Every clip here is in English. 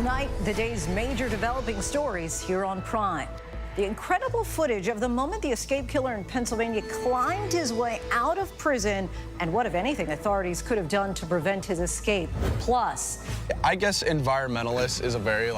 Tonight, the day's major developing stories here on Prime. The incredible footage of the moment the escape killer in Pennsylvania climbed his way out of prison and what, if anything, authorities could have done to prevent his escape. Plus, I guess environmentalist is a very,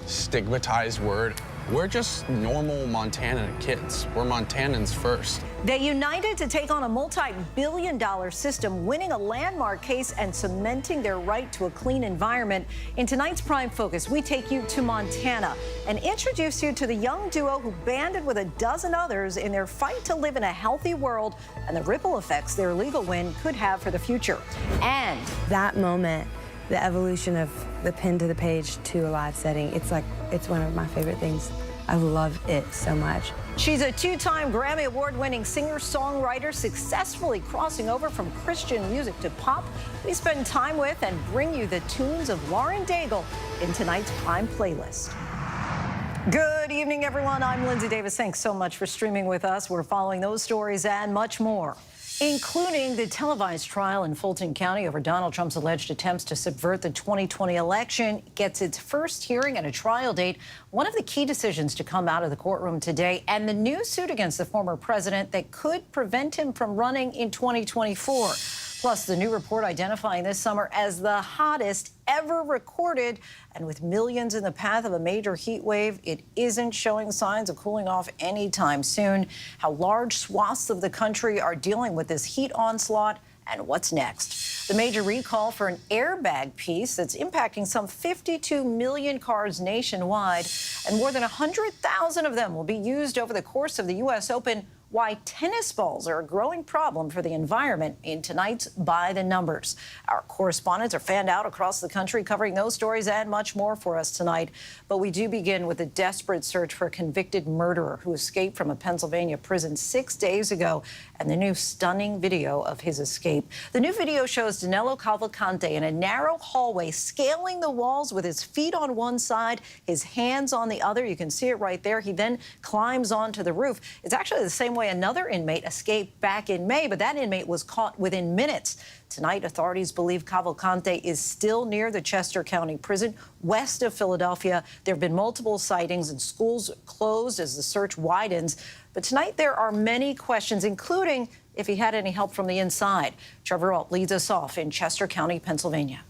stigmatized word. We're just normal Montana kids. We're Montanans first. they united to take on a multi-billion-dollar system, winning a landmark case and cementing their right to a clean environment. In tonight's Prime Focus, we take you to Montana and introduce you to the young duo who banded with a dozen others in their fight to live in a healthy world and the ripple effects their legal win could have for the future. And that moment, the evolution of the pen to the page to a live setting, it's one of my favorite things. I love it so much. She's a two-time Grammy Award-winning singer-songwriter, successfully crossing over from Christian music to pop. We spend time with and bring you the tunes of Lauren Daigle in tonight's Prime playlist. Good evening, everyone. I'm Lindsay Davis. Thanks so much for streaming with us. We're following those stories and much more, including the televised trial in Fulton County over Donald Trump's alleged attempts to subvert the 2020 election. Gets its first hearing and a trial date. One of the key decisions to come out of the courtroom today, and the new suit against the former president that could prevent him from running in 2024. Plus, the new report identifying this summer as the hottest ever recorded. And with millions in the path of a major heat wave, it isn't showing signs of cooling off anytime soon. How large swaths of the country are dealing with this heat onslaught, and what's next? The major recall for an airbag piece that's impacting some 52 million cars nationwide, and more than 100,000 of them will be used over the course of the U.S. Open. Why tennis balls are a growing problem for the environment in tonight's By the Numbers. Our correspondents are fanned out across the country covering those stories and much more for us tonight. But we do begin with a desperate search for a convicted murderer who escaped from a Pennsylvania prison 6 days ago and the new stunning video of his escape. The new video shows Danilo Cavalcante in a narrow hallway scaling the walls with his feet on one side, his hands on the other. You can see it right there. He then climbs onto the roof. It's actually the same way another inmate escaped back in May, but that inmate was caught within minutes. Tonight, authorities believe Cavalcante is still near the Chester County Prison, west of Philadelphia. There have been multiple sightings and schools closed as the search widens. But tonight, there are many questions, including if he had any help from the inside. Trevor Alt leads us off in Chester County, Pennsylvania.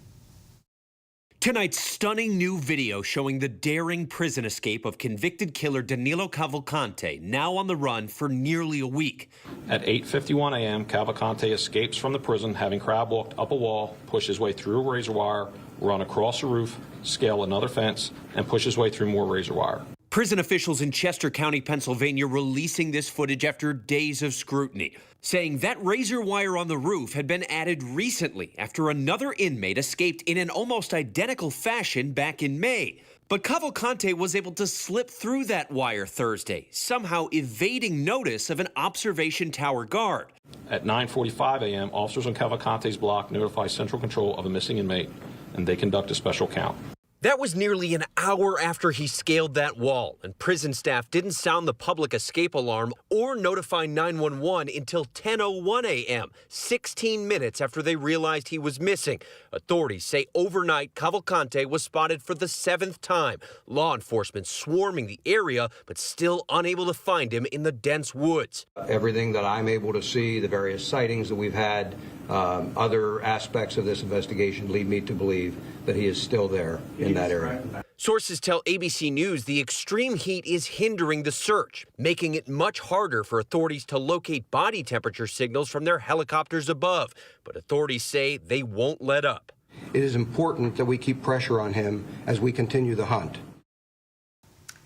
Tonight's stunning new video showing the daring prison escape of convicted killer Danilo Cavalcante, now on the run for nearly a week. At 8:51 a.m., Cavalcante escapes from the prison, having crab walked up a wall, pushed his way through a razor wire, run across a roof, scale another fence, and push his way through more razor wire. Prison officials in Chester County, Pennsylvania, releasing this footage after days of scrutiny, saying that razor wire on the roof had been added recently after another inmate escaped in an almost identical fashion back in May. But Cavalcante was able to slip through that wire Thursday, somehow evading notice of an observation tower guard. At 9:45 a.m., officers on Cavalcante's block notify Central Control of a missing inmate, and they conduct a special count. That was nearly an hour after he scaled that wall, and prison staff didn't sound the public escape alarm or notify 911 until 10:01 a.m., 16 minutes after they realized he was missing. Authorities say overnight, Cavalcante was spotted for the 7th time. Law enforcement swarming the area, but still unable to find him in the dense woods. Everything that I'm able to see, the various sightings that we've had, other aspects of this investigation lead me to believe that he is still there in that area. Sources tell ABC News the extreme heat is hindering the search, making it much harder for authorities to locate body temperature signals from their helicopters above. But authorities say they won't let up. It is important that we keep pressure on him as we continue the hunt.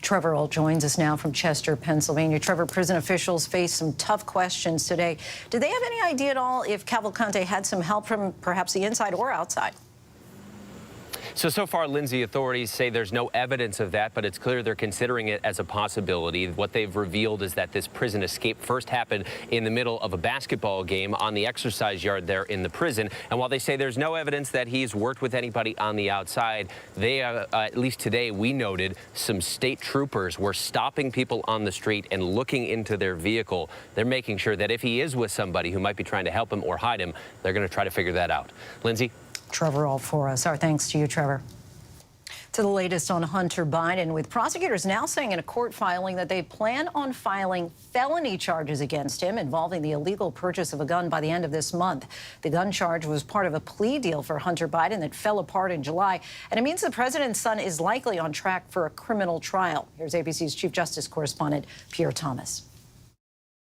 Trevor Alt joins us now from Chester, Pennsylvania. Trevor, prison officials face some tough questions today. Did they have any idea at all if Cavalcante had some help from perhaps the inside or outside? So far, Lindsay, authorities say there's no evidence of that, but it's clear they're considering it as a possibility. What they've revealed is that this prison escape first happened in the middle of a basketball game on the exercise yard there in the prison. And while they say there's no evidence that he's worked with anybody on the outside, they, at least today, we noted some state troopers were stopping people on the street and looking into their vehicle. They're making sure that if he is with somebody who might be trying to help him or hide him, they're going to try to figure that out. Lindsay? Trevor Alt for us. Our thanks to you, Trevor. To the latest on Hunter Biden, with prosecutors now saying in a court filing that they plan on filing felony charges against him involving the illegal purchase of a gun by the end of this month. The gun charge was part of a plea deal for Hunter Biden that fell apart in July, and it means the president's son is likely on track for a criminal trial. Here's ABC's Chief Justice correspondent Pierre Thomas.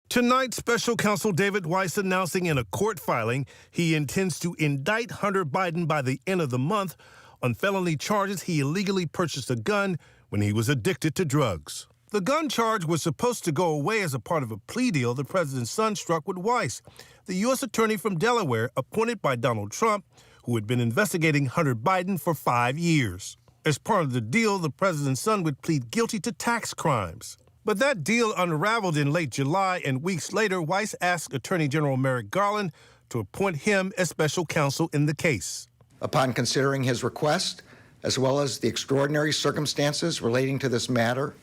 Tonight, special counsel David Weiss announcing in a court filing he intends to indict Hunter Biden by the end of the month on felony charges he illegally purchased a gun when he was addicted to drugs. The gun charge was supposed to go away as a part of a plea deal the president's son struck with Weiss, the U.S. attorney from Delaware appointed by Donald Trump, who had been investigating Hunter Biden for 5 years. As part of the deal, the president's son would plead guilty to tax crimes. But that deal unraveled in late July, and weeks later, Weiss asked Attorney General Merrick Garland to appoint him as special counsel in the case. Upon considering his request, as well as the extraordinary circumstances relating to this matter,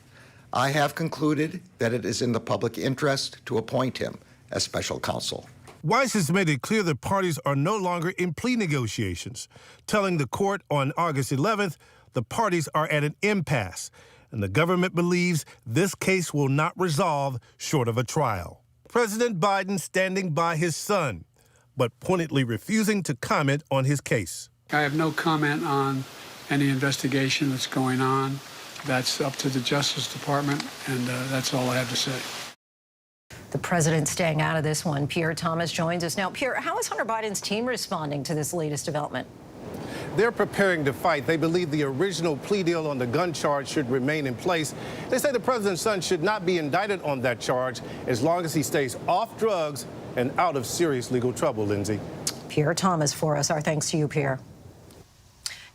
I have concluded that it is in the public interest to appoint him as special counsel. Weiss has made it clear the parties are no longer in plea negotiations, telling the court on August 11th the parties are at an impasse, and the government believes this case will not resolve short of a trial. President Biden standing by his son, but pointedly refusing to comment on his case. I have no comment on any investigation that's going on. That's up to the Justice Department, and that's all I have to say. The president staying out of this one. Pierre Thomas joins us now. Pierre, how is Hunter Biden's team responding to this latest development? They're preparing to fight. They believe the original plea deal on the gun charge should remain in place. They say the president's son should not be indicted on that charge as long as he stays off drugs and out of serious legal trouble, Lindsay. Pierre Thomas for us. Our thanks to you, Pierre.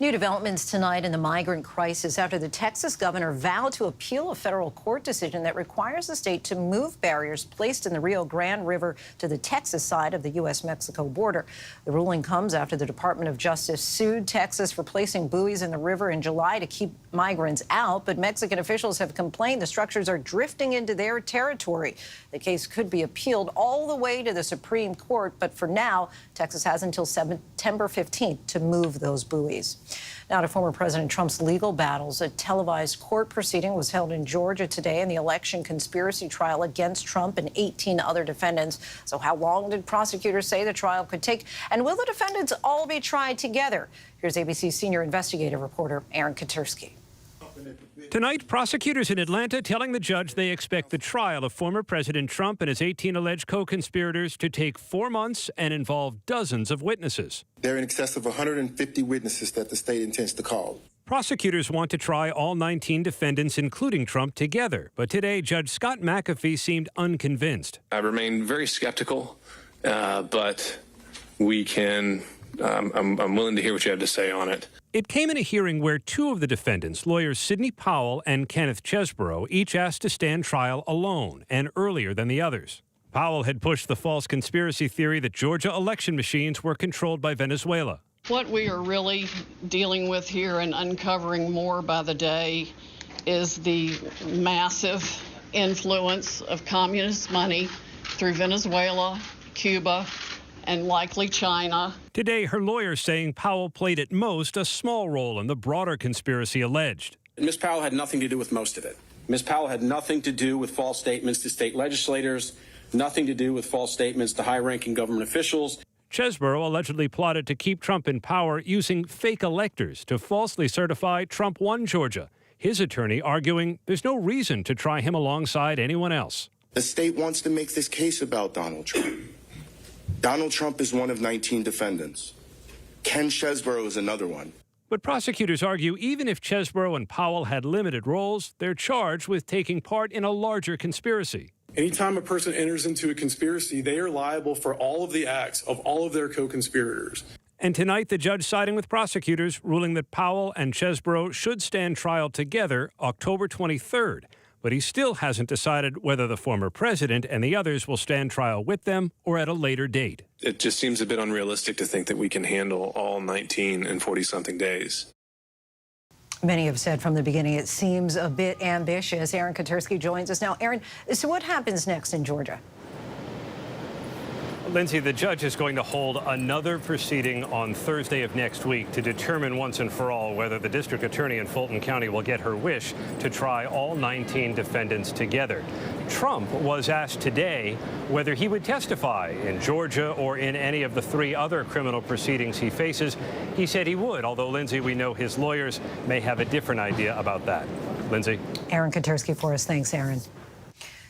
New developments tonight in the migrant crisis after the Texas governor vowed to appeal a federal court decision that requires the state to move barriers placed in the Rio Grande River to the Texas side of the U.S.-Mexico border. The ruling comes after the Department of Justice sued Texas for placing buoys in the river in July to keep migrants out, but Mexican officials have complained the structures are drifting into their territory. The case could be appealed all the way to the Supreme Court, but for now, Texas has until September 15th to move those buoys. Now to former President Trump's legal battles. A televised court proceeding was held in Georgia today in the election conspiracy trial against Trump and 18 other defendants. So how long did prosecutors say the trial could take? And will the defendants all be tried together? Here's ABC senior investigative reporter Aaron Katersky. Tonight, prosecutors in Atlanta telling the judge they expect the trial of former President Trump and his 18 alleged co-conspirators to take 4 months and involve dozens of witnesses. There are in excess of 150 witnesses that the state intends to call. Prosecutors want to try all 19 defendants, including Trump, together. But today, Judge Scott McAfee seemed unconvinced. I remain very skeptical, but we can. I'm willing to hear what you have to say on it. It came in a hearing where two of the defendants, lawyers Sidney Powell and Kenneth Chesborough, each asked to stand trial alone and earlier than the others. Powell had pushed the false conspiracy theory that Georgia election machines were controlled by Venezuela. What we are really dealing with here and uncovering more by the day is the massive influence of communist money through Venezuela, Cuba, and likely China. Today, her lawyers saying Powell played at most a small role in the broader conspiracy alleged. Ms. Powell had nothing to do with most of it. Ms. Powell had nothing to do with false statements to state legislators, nothing to do with false statements to high-ranking government officials. Chesborough allegedly plotted to keep Trump in power using fake electors to falsely certify Trump won Georgia. His attorney arguing there's no reason to try him alongside anyone else. The state wants to make this case about Donald Trump. Donald Trump is one of 19 defendants. Ken Chesborough is another one. But prosecutors argue even if Chesborough and Powell had limited roles, they're charged with taking part in a larger conspiracy. Anytime a person enters into a conspiracy, they are liable for all of the acts of all of their co-conspirators. And tonight, the judge siding with prosecutors, ruling that Powell and Chesborough should stand trial together October 23rd. But he still hasn't decided whether the former president and the others will stand trial with them or at a later date. It just seems a bit unrealistic to think that we can handle all 19 in 40-something days. Many have said from the beginning it seems a bit ambitious. Aaron Katersky joins us now. Aaron, so what happens next in Georgia? Lindsay, the judge is going to hold another proceeding on Thursday of next week to determine once and for all whether the district attorney in Fulton County will get her wish to try all 19 defendants together. Trump was asked today whether he would testify in Georgia or in any of the 3 other criminal proceedings he faces. He said he would, although, Lindsay, we know his lawyers may have a different idea about that. Lindsay? Aaron Katersky for us. Thanks, Aaron.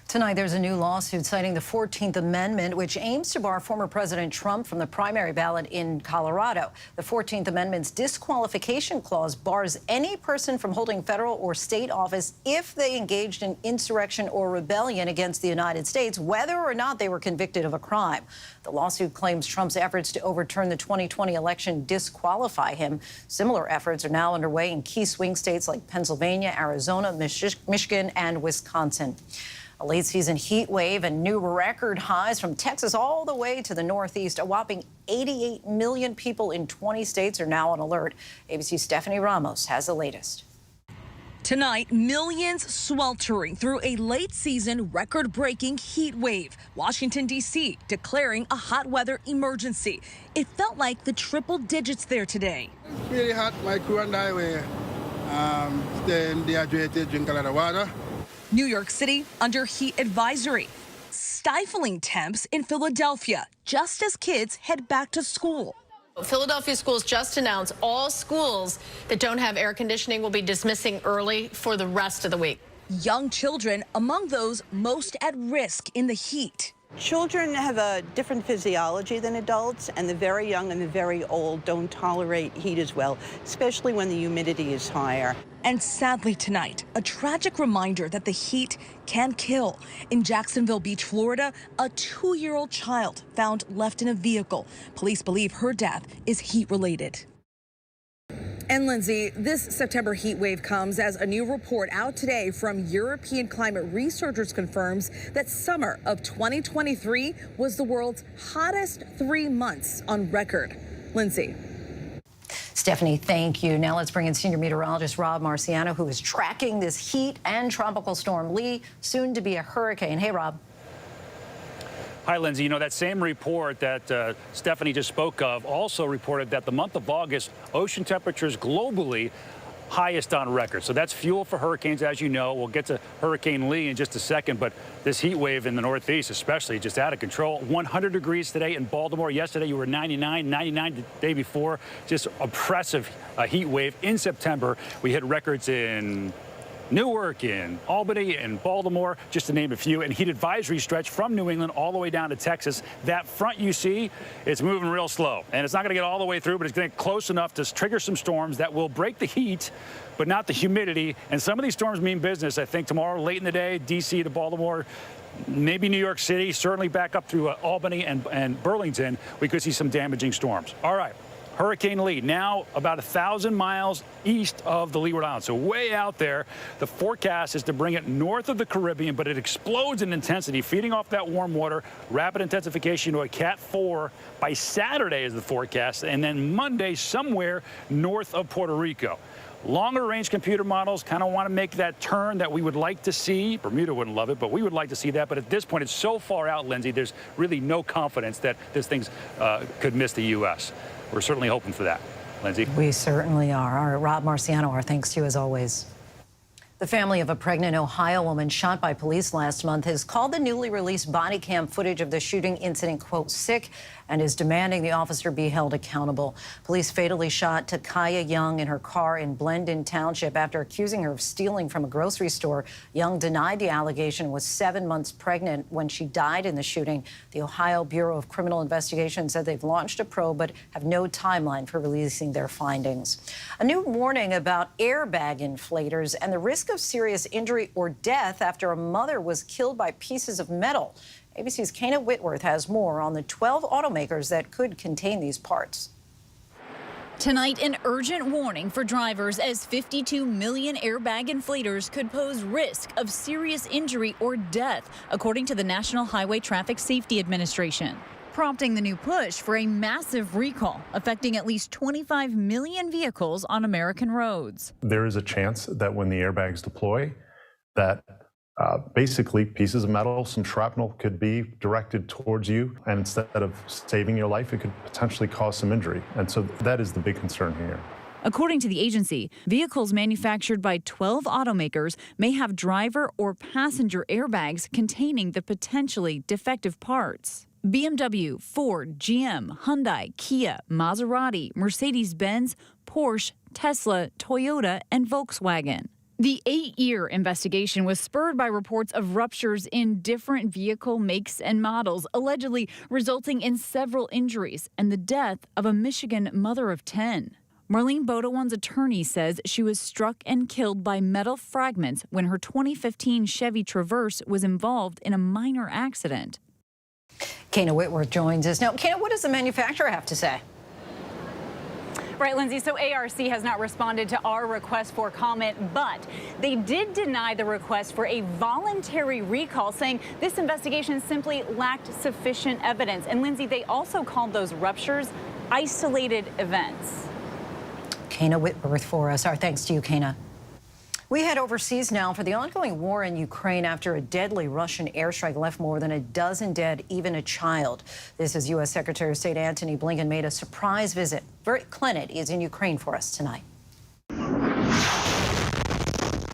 Tonight, there's a new lawsuit citing the 14th Amendment, which aims to bar former President Trump from the primary ballot in Colorado. The 14th Amendment's disqualification clause bars any person from holding federal or state office if they engaged in insurrection or rebellion against the United States, whether or not they were convicted of a crime. The lawsuit claims Trump's efforts to overturn the 2020 election disqualify him. Similar efforts are now underway in key swing states like Pennsylvania, Arizona, Michigan, and Wisconsin. A late season heat wave and new record highs from Texas all the way to the Northeast. A whopping 88 million people in 20 states are now on alert. ABC's Stephanie Ramos has the latest. Tonight, millions sweltering through a late season record breaking heat wave. Washington, D.C. declaring a hot weather emergency. It felt like the triple digits there today. It's really hot. My crew and I were staying dehydrated, drink a lot of water. New York City under heat advisory. Stifling temps in Philadelphia just as kids head back to school. Philadelphia schools just announced all schools that don't have air conditioning will be dismissing early for the rest of the week. Young children among those most at risk in the heat. Children have a different physiology than adults, and the very young and the very old don't tolerate heat as well, especially when the humidity is higher. And sadly tonight, a tragic reminder that the heat can kill. In Jacksonville Beach, Florida, a 2-year-old child found left in a vehicle. Police believe her death is heat-related. And Lindsay, this September heat wave comes as a new report out today from European climate researchers confirms that summer of 2023 was the world's hottest 3 months on record. Lindsay. Stephanie, thank you. Now let's bring in senior meteorologist Rob Marciano, who is tracking this heat and tropical storm Lee, soon to be a hurricane. Hey, Rob. Hi, Lindsay. You know, that same report that Stephanie just spoke of also reported that the month of August, ocean temperatures globally highest on record. So that's fuel for hurricanes, as you know. We'll get to Hurricane Lee in just a second, but this heat wave in the Northeast especially just out of control. 100 degrees today in Baltimore. Yesterday you were 99 the day before. Just oppressive heat wave in September. We hit records in Newark, in Albany, and Baltimore, just to name a few, and heat advisory stretch from New England all the way down to Texas. That front you see, it's moving real slow, and it's not going to get all the way through, but it's going to get close enough to trigger some storms that will break the heat, but not the humidity. And some of these storms mean business. I think tomorrow, late in the day, D.C. to Baltimore, maybe New York City, certainly back up through Albany and Burlington, we could see some damaging storms. All right. Hurricane Lee, now about 1,000 miles east of the Leeward Islands, so way out there. The forecast is to bring it north of the Caribbean, but it explodes in intensity, feeding off that warm water, rapid intensification to a Cat 4 by Saturday is the forecast, and then Monday somewhere north of Puerto Rico. Longer range computer models kind of want to make that turn that we would like to see. Bermuda wouldn't love it, but we would like to see that. But at this point, it's so far out, Lindsay, there's really no confidence that this thing could miss the U.S. We're certainly hoping for that. Lindsay? We certainly are. Our Rob Marciano, our thanks to you as always. The family of a pregnant Ohio woman shot by police last month has called the newly released body cam footage of the shooting incident, quote, sick, and is demanding the officer be held accountable. Police fatally shot Takaya Young in her car in Blendon Township after accusing her of stealing from a grocery store. Young denied the allegation and was 7 months pregnant when she died in the shooting. The Ohio Bureau of Criminal Investigation said they've launched a probe but have no timeline for releasing their findings. A new warning about airbag inflators and the risk of serious injury or death after a mother was killed by pieces of metal. ABC's Kana Whitworth has more on the 12 automakers that could contain these parts. Tonight, an urgent warning for drivers as 52 million airbag inflators could pose risk of serious injury or death, according to the National Highway Traffic Safety Administration, prompting the new push for a massive recall affecting at least 25 million vehicles on American roads. There is a chance that when the airbags deploy, that Basically, pieces of metal, some shrapnel could be directed towards you, and instead of saving your life, it could potentially cause some injury. And so that is the big concern here. According to the agency, vehicles manufactured by 12 automakers may have driver or passenger airbags containing the potentially defective parts. BMW, Ford, GM, Hyundai, Kia, Maserati, Mercedes-Benz, Porsche, Tesla, Toyota, and Volkswagen. The 8-year investigation was spurred by reports of ruptures in different vehicle makes and models, allegedly resulting in several injuries and the death of a Michigan mother of 10. Marlene Bodowan's attorney says she was struck and killed by metal fragments when her 2015 Chevy Traverse was involved in a minor accident. Kana Whitworth joins us. Now, Kana, what does the manufacturer have to say? Right, Lindsay, so ARC has not responded to our request for comment, but they did deny the request for a voluntary recall, saying this investigation simply lacked sufficient evidence. And Lindsay, they also called those ruptures isolated events. Kana Whitworth for us. Our thanks to you, Kana. We head overseas now for the ongoing war in Ukraine after a deadly Russian airstrike left more than a dozen dead, even a child. This is U.S. Secretary of State Antony Blinken made a surprise visit. Bert Clenett is in Ukraine for us tonight.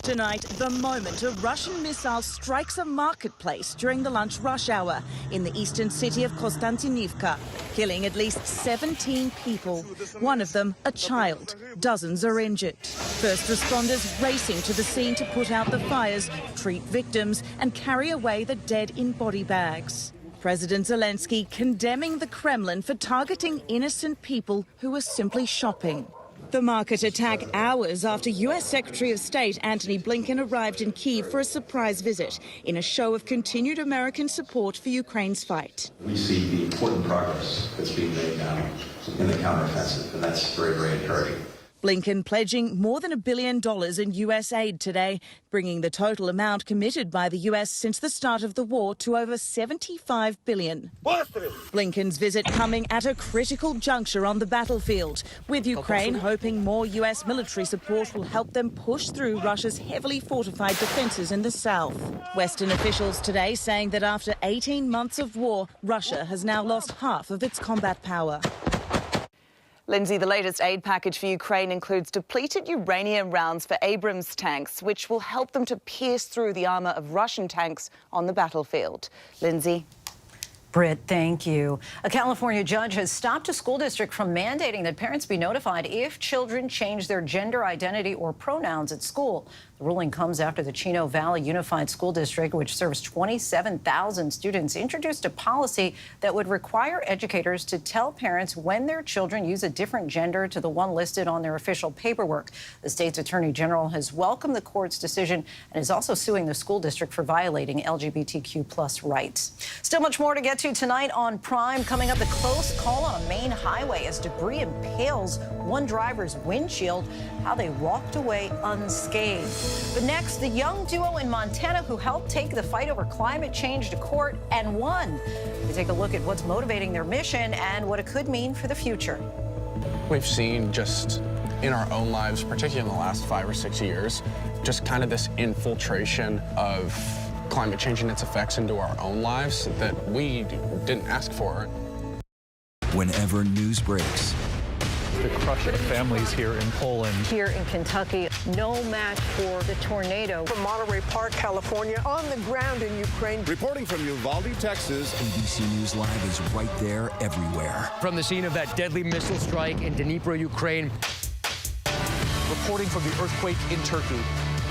Tonight, the moment a Russian missile strikes a marketplace during the lunch rush hour in the eastern city of Konstantinivka, killing at least 17 people, one of them a child. Dozens are injured. First responders racing to the scene to put out the fires, treat victims and carry away the dead in body bags. President Zelensky condemning the Kremlin for targeting innocent people who were simply shopping. The market attack hours after U.S. Secretary of State Antony Blinken arrived in Kyiv for a surprise visit in a show of continued American support for Ukraine's fight. We see the important progress that's being made now in the counteroffensive, and that's very, very encouraging. Blinken pledging more than $1 billion in U.S. aid today, bringing the total amount committed by the U.S. since the start of the war to over $75 billion. Blinken's visit coming at a critical juncture on the battlefield, with Ukraine hoping more U.S. military support will help them push through Russia's heavily fortified defenses in the south. Western officials today saying that after 18 months of war, Russia has now lost half of its combat power. Lindsay, the latest aid package for Ukraine includes depleted uranium rounds for Abrams tanks, which will help them to pierce through the armour of Russian tanks on the battlefield. Lindsay. Britt, thank you. A California judge has stopped a school district from mandating that parents be notified if children change their gender identity or pronouns at school. The ruling comes after the Chino Valley Unified School District, which serves 27,000 students, introduced a policy that would require educators to tell parents when their children use a different gender to the one listed on their official paperwork. The state's attorney general has welcomed the court's decision and is also suing the school district for violating LGBTQ+ rights. Still much more to get to tonight on Prime. Coming up, the close call on a main highway as debris impales one driver's windshield, how they walked away unscathed. But next, the young duo in Montana who helped take the fight over climate change to court and won. We take a look at what's motivating their mission and what it could mean for the future. We've seen just in our own lives, particularly in the last 5 or 6 years, just kind of this infiltration of climate change and its effects into our own lives that we didn't ask for. Whenever news breaks, the crush of families here in Poland. Here in Kentucky, no match for the tornado. From Monterey Park, California, on the ground in Ukraine. Reporting from Uvalde, Texas. ABC News Live is right there everywhere. From the scene of that deadly missile strike in Dnipro, Ukraine. Reporting from the earthquake in Turkey.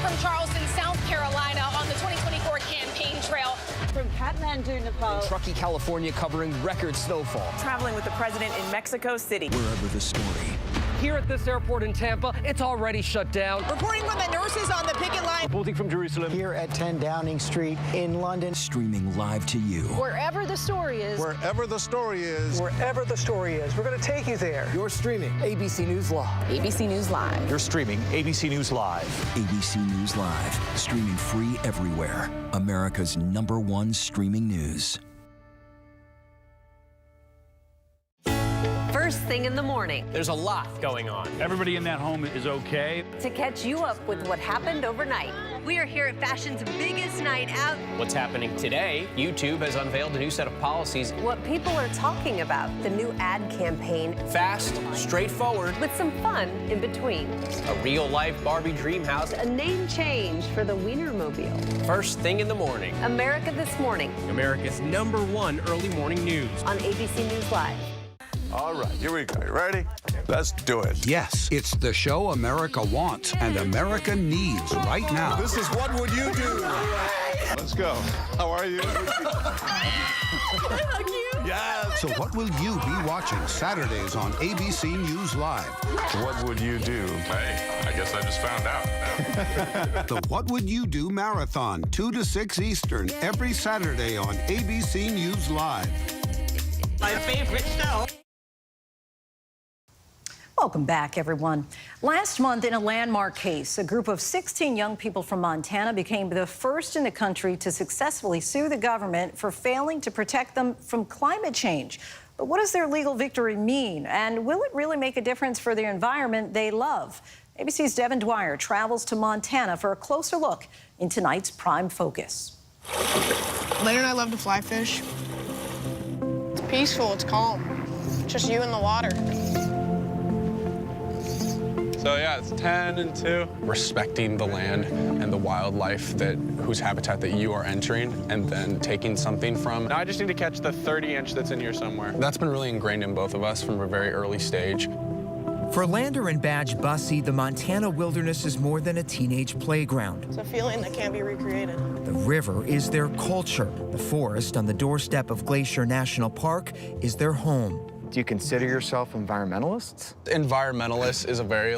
From Charleston, South Carolina, on the 2024 campaign trail. From Kathmandu, Nepal. In Truckee, California, covering record snowfall. Traveling with the president in Mexico City. Wherever the story. Here at this airport in Tampa, it's already shut down. Reporting from the nurses on the picket line. Reporting from Jerusalem. Here at 10 Downing Street in London. Streaming live to you. Wherever the story is. Wherever the story is. Wherever the story is. We're going to take you there. You're streaming ABC News Live. ABC News Live. You're streaming ABC News Live. ABC News Live. Streaming free everywhere. America's #1 streaming news. first thing in the morning. There's a lot going on. Everybody in that home is okay. To catch you up with what happened overnight. We are here at fashion's biggest night out. What's happening today? YouTube has unveiled a new set of policies. What people are talking about, the new ad campaign. Fast, straightforward. With some fun in between. A real-life Barbie dream house. A name change for the Wienermobile. First thing in the morning. America This Morning. America's #1 early morning news. On ABC News Live. All right, here we go. You ready? Let's do it. Yes, it's the show America wants and America needs right now. This is What Would You Do? Let's go. How are you? Yes. So what will you be watching Saturdays on ABC News Live? What would you do? Hey, I guess I just found out. The What Would You Do Marathon, 2 to 6 Eastern, every Saturday on ABC News Live. My favorite show. Welcome back, everyone. Last month, in a landmark case, a group of 16 young people from Montana became the first in the country to successfully sue the government for failing to protect them from climate change. But what does their legal victory mean? And will it really make a difference for the environment they love? ABC's Devin Dwyer travels to Montana for a closer look in tonight's Prime Focus. Later, and I love to fly fish. It's peaceful, it's calm. Just you and the water. So yeah, it's 10 and 2. Respecting the land and the wildlife whose habitat that you are entering and then taking something from. Now I just need to catch the 30-inch that's in here somewhere. That's been really ingrained in both of us from a very early stage. For Lander and Badge Bussey, the Montana wilderness is more than a teenage playground. It's a feeling that can't be recreated. The river is their culture. The forest on the doorstep of Glacier National Park is their home. Do you consider yourself environmentalists? Environmentalist is a very,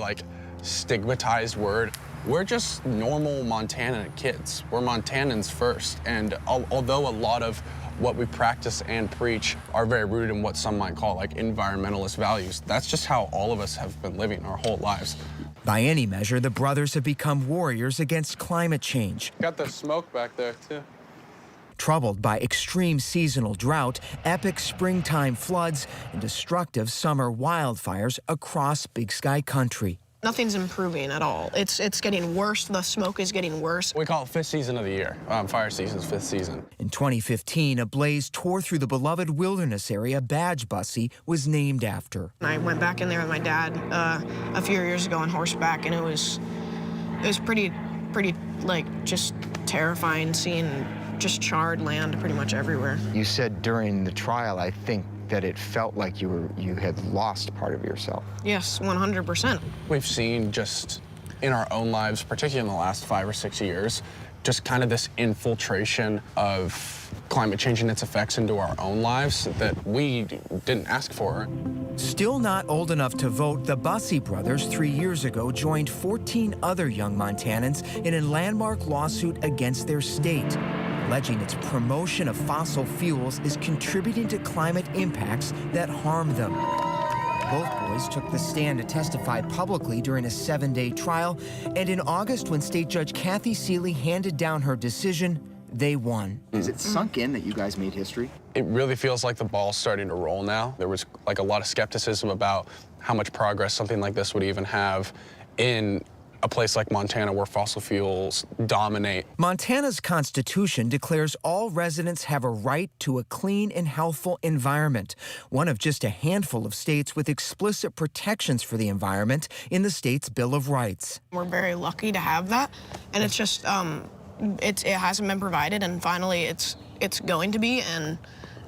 stigmatized word. We're just normal Montana kids. We're Montanans first. And although a lot of what we practice and preach are very rooted in what some might call, environmentalist values, that's just how all of us have been living our whole lives. By any measure, the brothers have become warriors against climate change. Got the smoke back there, too. Troubled by extreme seasonal drought, epic springtime floods, and destructive summer wildfires across Big Sky country. Nothing's improving at all. It's getting worse. The smoke is getting worse. We call it 5th season of the year. Fire season's 5th season. In 2015, a blaze tore through the beloved wilderness area Badge Bussey was named after. I went back in there with my dad a few years ago on horseback, and it was pretty just terrifying seeing just charred land pretty much everywhere. You said during the trial, I think, that it felt like you had lost part of yourself. Yes, 100%. We've seen just in our own lives, particularly in the last 5 or 6 years, just kind of this infiltration of climate change and its effects into our own lives that we didn't ask for. Still not old enough to vote, the Bussey brothers 3 years ago joined 14 other young Montanans in a landmark lawsuit against their state, alleging its promotion of fossil fuels is contributing to climate impacts that harm them. Both boys took the stand to testify publicly during a 7-day trial, and in August, when State Judge Kathy Seeley handed down her decision, they won. Is it sunk in that you guys made history? It really feels like the ball's starting to roll now. There was a lot of skepticism about how much progress something like this would even have in a place like Montana where fossil fuels dominate. Montana's Constitution declares all residents have a right to a clean and healthful environment, one of just a handful of states with explicit protections for the environment in the state's Bill of Rights. We're very lucky to have that, and it's just, it hasn't been provided, and finally it's going to be, and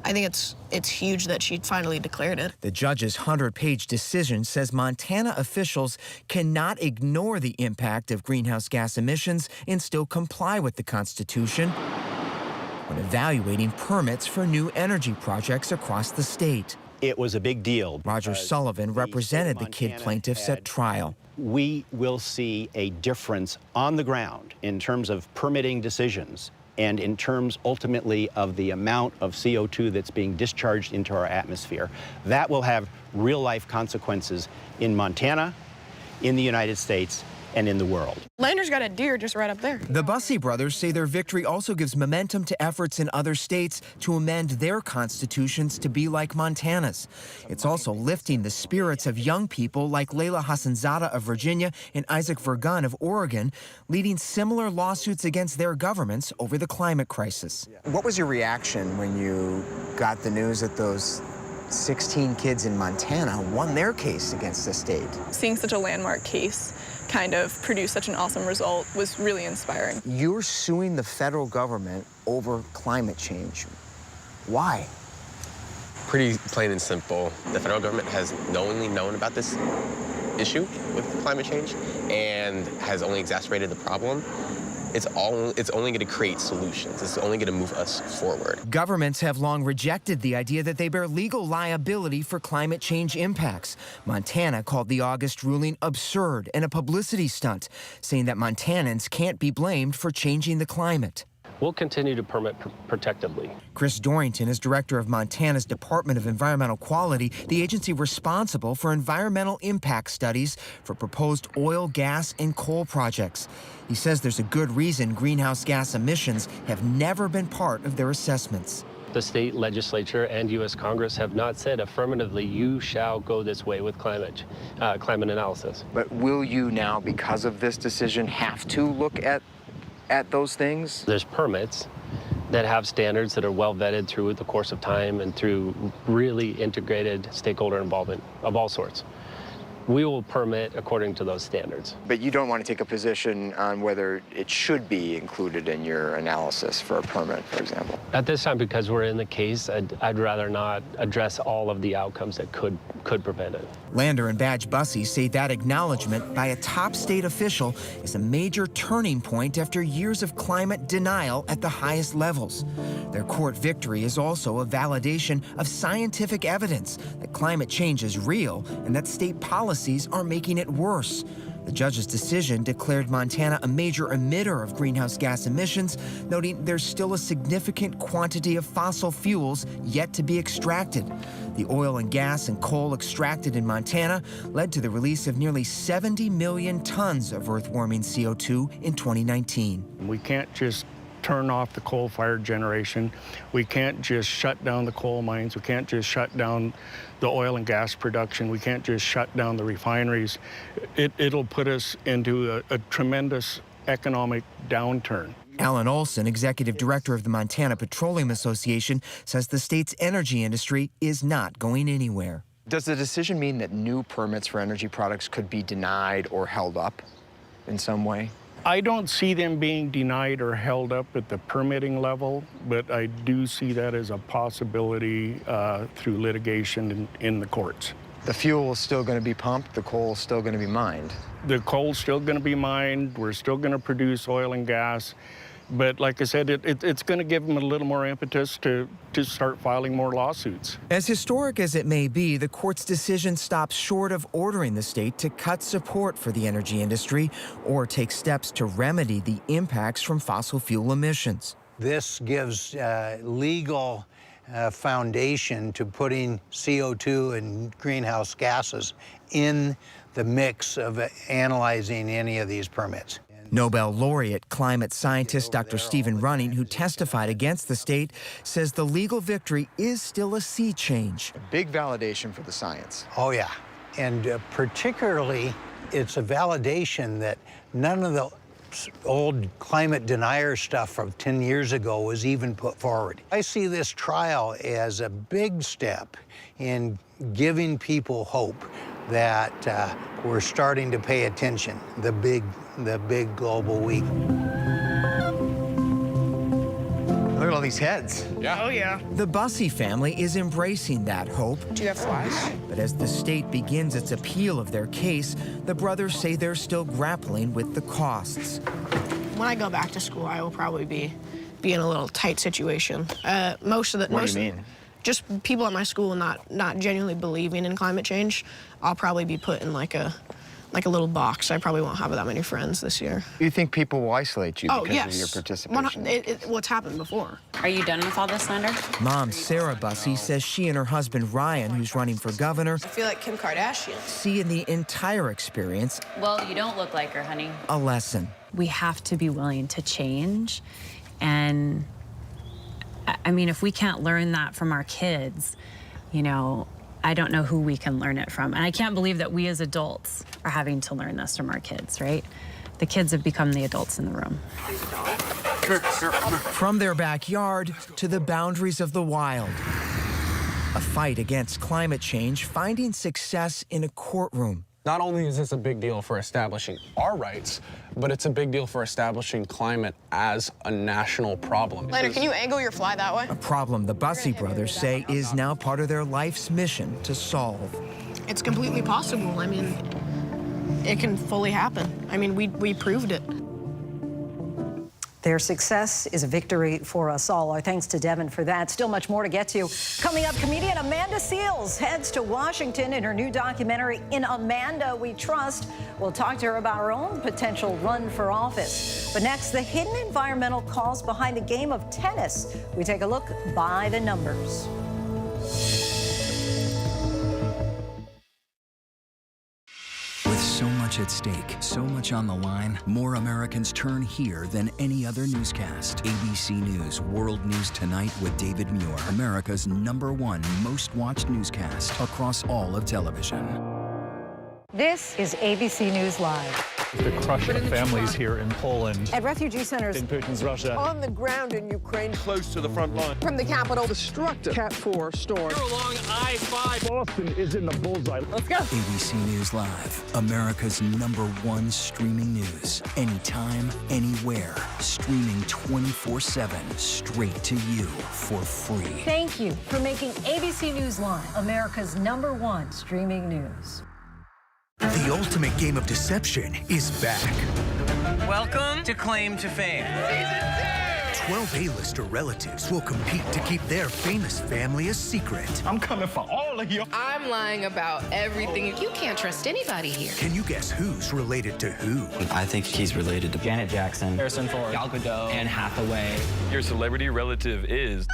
I think it's huge that she finally declared it. The judge's 100-page decision says Montana officials cannot ignore the impact of greenhouse gas emissions and still comply with the Constitution when evaluating permits for new energy projects across the state. It was a big deal. Roger Sullivan represented the kid plaintiffs at trial. We will see a difference on the ground in terms of permitting decisions and in terms ultimately of the amount of CO2 that's being discharged into our atmosphere. That will have real-life consequences in Montana, in the United States, and in the world. Lander's got a deer just right up there. The Bussey brothers say their victory also gives momentum to efforts in other states to amend their constitutions to be like Montana's. It's also lifting the spirits of young people like Layla Hassanzada of Virginia and Isaac Vergun of Oregon, leading similar lawsuits against their governments over the climate crisis. What was your reaction when you got the news that those 16 kids in Montana won their case against the state? Seeing such a landmark case kind of produce such an awesome result was really inspiring. You're suing the federal government over climate change. Why? Pretty plain and simple. The federal government has knowingly known about this issue with climate change and has only exacerbated the problem. It's only going to create solutions. It's only going to move us forward. Governments have long rejected the idea that they bear legal liability for climate change impacts. Montana called the August ruling absurd and a publicity stunt, saying that Montanans can't be blamed for changing the climate. We'll continue to permit protectively. Chris Dorrington is director of Montana's Department of Environmental Quality, the agency responsible for environmental impact studies for proposed oil, gas, and coal projects. He says there's a good reason greenhouse gas emissions have never been part of their assessments. The state legislature and U.S. Congress have not said affirmatively, you shall go this way with climate analysis. But will you now, because of this decision, have to look at those things? There's permits that have standards that are well vetted through the course of time and through really integrated stakeholder involvement of all sorts. We will permit according to those standards. But you don't want to take a position on whether it should be included in your analysis for a permit, for example? At this time, because we're in the case, I'd rather not address all of the outcomes that could prevent it. Lander and Badge Bussey say that acknowledgement by a top state official is a major turning point after years of climate denial at the highest levels. Their court victory is also a validation of scientific evidence that climate change is real and that state policies are making it worse. The judge's decision declared Montana a major emitter of greenhouse gas emissions, noting there's still a significant quantity of fossil fuels yet to be extracted. The oil and gas and coal extracted in Montana led to the release of nearly 70 million tons of earth-warming CO2 in 2019. We can't just turn off the coal-fired generation. We can't just shut down the coal mines. We can't just shut down the oil and gas production. We can't just shut down the refineries. It'll put us into a tremendous economic downturn. Alan Olson, executive director of the Montana Petroleum Association, says the state's energy industry is not going anywhere. Does the decision mean that new permits for energy products could be denied or held up in some way? I don't see them being denied or held up at the permitting level, but I do see that as a possibility through litigation in the courts. The fuel is still going to be pumped, the coal is still going to be mined. The coal's still going to be mined, we're still going to produce oil and gas, but like I said, it's going to give them a little more impetus to start filing more lawsuits. As historic as it may be, the court's decision stops short of ordering the state to cut support for the energy industry or take steps to remedy the impacts from fossil fuel emissions. This gives legal foundation to putting CO2 and greenhouse gases in the mix of analyzing any of these permits. Nobel laureate climate scientist Dr. Stephen Running, who testified against the state, says the legal victory is still a sea change. A big validation for the science. Oh, yeah. And particularly, it's a validation that none of the old climate denier stuff from 10 years ago was even put forward. I see this trial as a big step in giving people hope that we're starting to pay attention, the big global week. Look at all these heads. Yeah. Oh, yeah. The Bussey family is embracing that hope. Do you have flies? But as the state begins its appeal of their case, the brothers say they're still grappling with the costs. When I go back to school, I will probably be in a little tight situation. What do you mean? Just people at my school not genuinely believing in climate change. I'll probably be put in like a like a little box. I probably won't have that many friends this year. You think people will isolate you because yes. of your participation? Well, it's happened before. Are you done with all this slander? Mom Sarah Bussey says she and her husband Ryan, who's running for governor, I feel like Kim Kardashian. see in the entire experience Well, you don't look like her, honey. a lesson. We have to be willing to change. And I mean, if we can't learn that from our kids, you know, I don't know who we can learn it from. And I can't believe that we as adults are having to learn this from our kids, right? The kids have become the adults in the room. From their backyard to the boundaries of the wild. A fight against climate change finding success in a courtroom. Not only is this a big deal for establishing our rights, but it's a big deal for establishing climate as a national problem. Lander, can you angle your fly that way? A problem the Bussey brothers say is now part of their life's mission to solve. It's completely possible. I mean, it can fully happen. I mean, we proved it. Their success is a victory for us all. Our thanks to Devin for that. Still much more to get to. Coming up, comedian Amanda Seales heads to Washington in her new documentary, In Amanda We Trust. We'll talk to her about her own potential run for office. But next, the hidden environmental cause behind the game of tennis. We take a look by the numbers. With so much at stake, so much on the line, more Americans turn here than any other newscast. ABC News World News Tonight with David Muir, America's #1 most watched newscast across all of television. This is ABC News Live. The crush of families here in Poland. At refugee centers in Putin's Russia. On the ground in Ukraine. Close to the front line. From the capital. Destructive Cat 4 storm. You're along I-5. Boston is in the bullseye. Let's go. ABC News Live, America's #1 streaming news. Anytime, anywhere. Streaming 24/7, straight to you for free. Thank you for making ABC News Live America's #1 streaming news. The ultimate game of deception is back. Welcome to Claim to Fame. 12 A-lister relatives will compete to keep their famous family a secret. I'm coming for all of you. I'm lying about everything. You can't trust anybody here. Can you guess who's related to who? I think he's related to Janet Jackson, Harrison Ford, Gal Gadot, Anne Hathaway. Your celebrity relative is...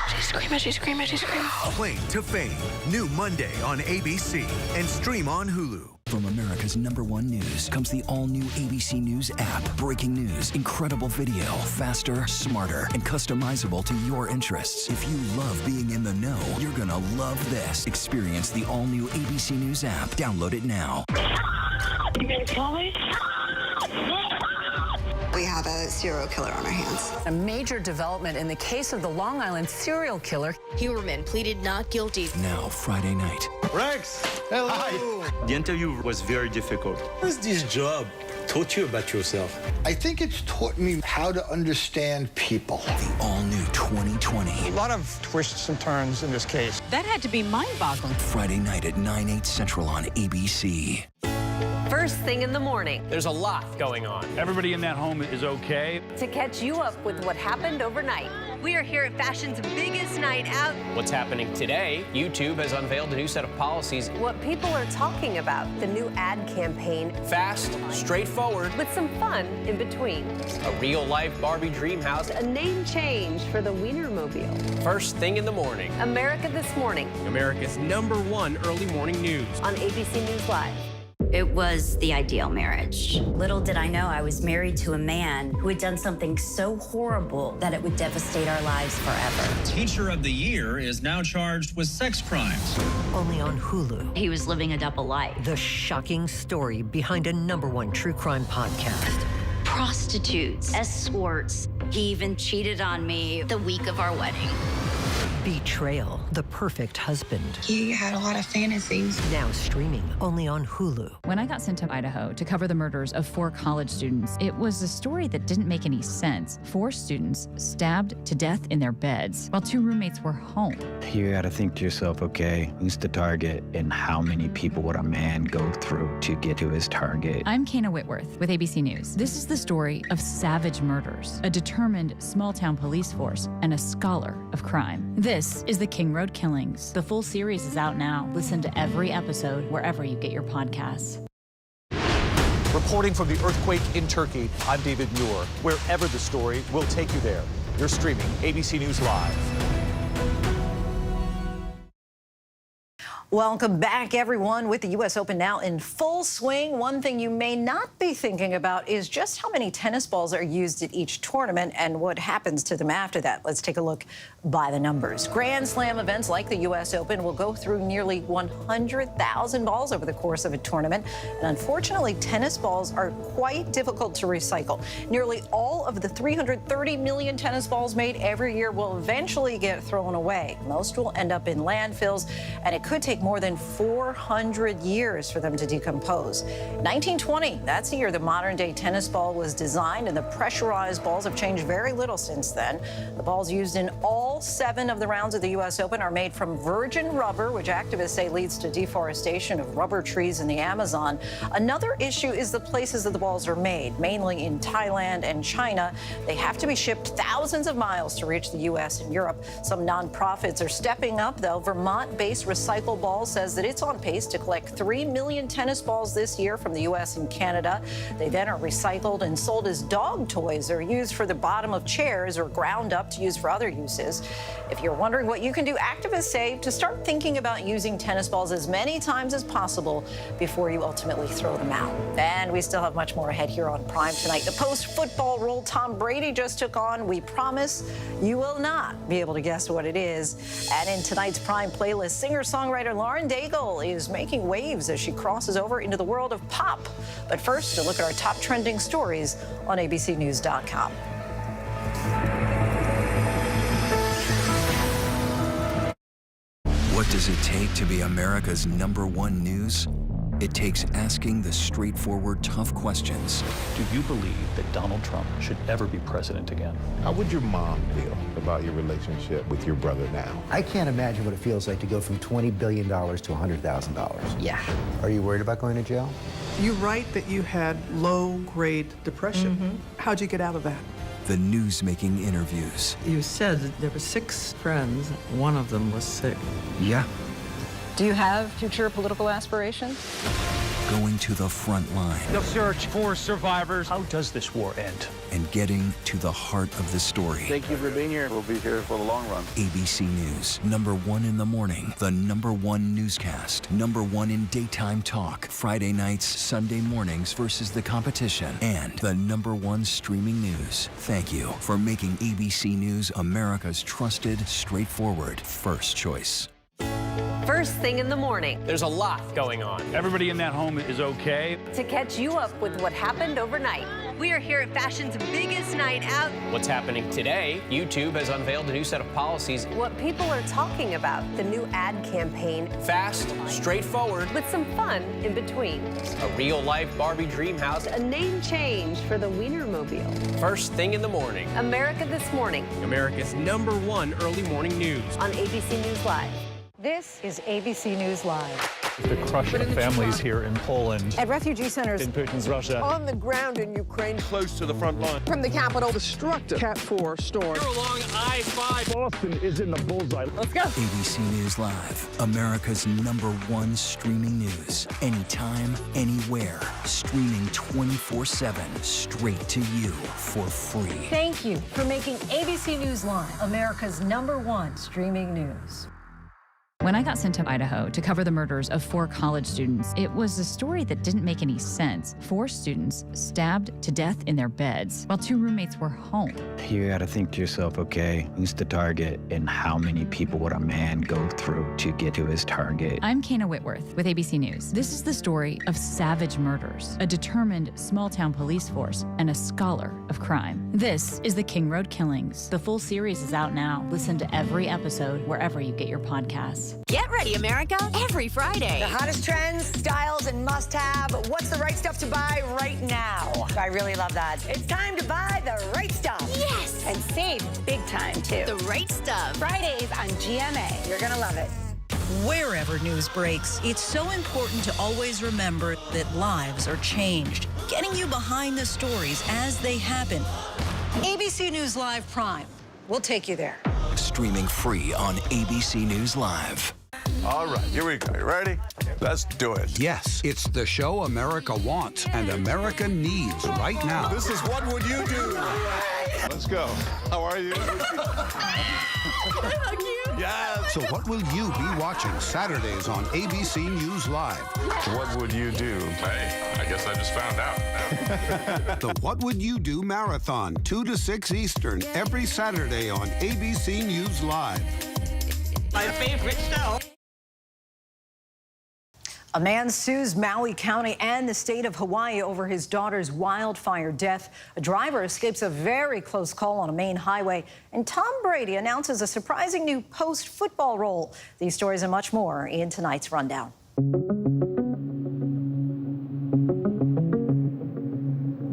She's screaming, she's screaming, she's screaming. Claim to Fame, new Monday on ABC and stream on Hulu. From America's #1 news comes the all-new ABC News app. Breaking news, incredible video, faster, smarter, and customizable to your interests. If you love being in the know, you're gonna love this. Experience the all-new ABC News app. Download it now. You gonna call me? We have a serial killer on our hands. A major development in the case of the Long Island serial killer. Huberman pleaded not guilty. Now, Friday night. Rex, hello. Hi. The interview was very difficult. What has this job taught you about yourself? I think it's taught me how to understand people. The all-new 2020. A lot of twists and turns in this case. That had to be mind-boggling. Friday night at 9/8 Central on ABC. First thing in the morning. There's a lot going on. Everybody in that home is okay. To catch you up with what happened overnight. We are here at fashion's biggest night out. What's happening today? YouTube has unveiled a new set of policies. What people are talking about. The new ad campaign. Fast, straightforward. With some fun in between. A real-life Barbie dream house. A name change for the Wienermobile. First thing in the morning. America This Morning. America's #1 early morning news. On ABC News Live. It was the ideal marriage. Little did I know I was married to a man who had done something so horrible that it would devastate our lives forever. Teacher of the Year is now charged with sex crimes. Only on Hulu. He was living a double life. The shocking story behind a #1 true crime podcast. Prostitutes, escorts. He even cheated on me the week of our wedding. Betrayal, the perfect husband. He had a lot of fantasies. Now streaming only on Hulu. When I got sent to Idaho to cover the murders of 4 college students, it was a story that didn't make any sense. 4 students stabbed to death in their beds while 2 roommates were home. You gotta think to yourself, okay, who's the target and how many people would a man go through to get to his target? I'm Kana Whitworth with ABC News. This is the story of savage murders, a determined small-town police force, and a scholar of crime. This is the King Road Killings. The full series is out now. Listen to every episode wherever you get your podcasts. Reporting from the earthquake in Turkey, I'm David Muir. Wherever the story, we'll take you there. You're streaming ABC News Live. Welcome back, everyone. With the U.S. Open now in full swing, one thing you may not be thinking about is just how many tennis balls are used at each tournament and what happens to them after that. Let's take a look by the numbers. Grand Slam events like the U.S. Open will go through nearly 100,000 balls over the course of a tournament. And unfortunately, tennis balls are quite difficult to recycle. Nearly all of the 330 million tennis balls made every year will eventually get thrown away. Most will end up in landfills, and it could take more than 400 years for them to decompose. 1920, that's the year the modern-day tennis ball was designed, and the pressurized balls have changed very little since then. The balls used in all 7 of the rounds of the U.S. Open are made from virgin rubber, which activists say leads to deforestation of rubber trees in the Amazon. Another issue is the places that the balls are made, mainly in Thailand and China. They have to be shipped thousands of miles to reach the U.S. and Europe. Some nonprofits are stepping up, though. Vermont-based Recycle Ball says that it's on pace to collect 3 million tennis balls this year from the U.S. and Canada. They then are recycled and sold as dog toys or used for the bottom of chairs or ground up to use for other uses. If you're wondering what you can do, activists say to start thinking about using tennis balls as many times as possible before you ultimately throw them out. And we still have much more ahead here on Prime tonight. The post-football role Tom Brady just took on. We promise you will not be able to guess what it is. And in tonight's Prime playlist, singer-songwriter Lauren Daigle is making waves as she crosses over into the world of pop. But first, a look at our top trending stories on abcnews.com. What does it take to be America's #1 news? It takes asking the straightforward, tough questions. Do you believe that Donald Trump should ever be president again? How would your mom feel about your relationship with your brother now? I can't imagine what it feels like to go from $20 billion to $100,000. Yeah. Are you worried about going to jail? You write that you had low-grade depression. How'd you get out of that? The news-making interviews. You said that there were 6 friends. One of them was sick. Yeah. Do you have future political aspirations? Going to the front line. The search for survivors. How does this war end? And getting to the heart of the story. Thank you for being here. We'll be here for the long run. ABC News, #1 in the morning, the #1 newscast, #1 in daytime talk, Friday nights, Sunday mornings versus the competition, and the #1 streaming news. Thank you for making ABC News America's trusted, straightforward first choice. First thing in the morning. There's a lot going on. Everybody in that home is okay. To catch you up with what happened overnight. We are here at fashion's biggest night out. What's happening today? YouTube has unveiled a new set of policies. What people are talking about. The new ad campaign. Fast, straightforward. With some fun in between. A real-life Barbie dream house. A name change for the Wienermobile. First thing in the morning. America This Morning. America's #1 early morning news. On ABC News Live. This is ABC News Live. The crush of families here in Poland. At refugee centers. In Putin's Russia. On the ground in Ukraine. Close to the front line. From the capital, destructive Cat 4 storm. You're along I-5. Boston is in the bullseye. Let's go. ABC News Live, America's #1 streaming news. Anytime, anywhere. Streaming 24/7, straight to you for free. Thank you for making ABC News Live America's #1 streaming news. When I got sent to Idaho to cover the murders of 4 college students, it was a story that didn't make any sense. 4 students stabbed to death in their beds while 2 roommates were home. You gotta think to yourself, okay, who's the target and how many people would a man go through to get to his target? I'm Kana Whitworth with ABC News. This is the story of savage murders, a determined small-town police force, and a scholar of crime. This is the King Road Killings. The full series is out now. Listen to every episode wherever you get your podcasts. Get ready, America, every Friday. The hottest trends, styles, and must-have. What's the right stuff to buy right now? I really love that. It's time to buy the right stuff. Yes! And save big time, too. The right stuff. Fridays on GMA. You're going to love it. Wherever news breaks, it's so important to always remember that lives are changed. Getting you behind the stories as they happen. ABC News Live Prime. We'll take you there. Streaming free on ABC News Live. All right, here we go. You ready? Let's do it. Yes, it's the show America wants and America needs right now. This is What Would You Do? Let's go. How are you? Yeah. So what will you be watching Saturdays on ABC News Live? What would you do? Hey, I guess I just found out. The What Would You Do Marathon, 2 to 6 Eastern, every Saturday on ABC News Live. My favorite show. A man sues Maui County and the state of Hawaii over his daughter's wildfire death. A driver escapes a very close call on a main highway. And Tom Brady announces a surprising new post-football role. These stories and much more in tonight's Rundown.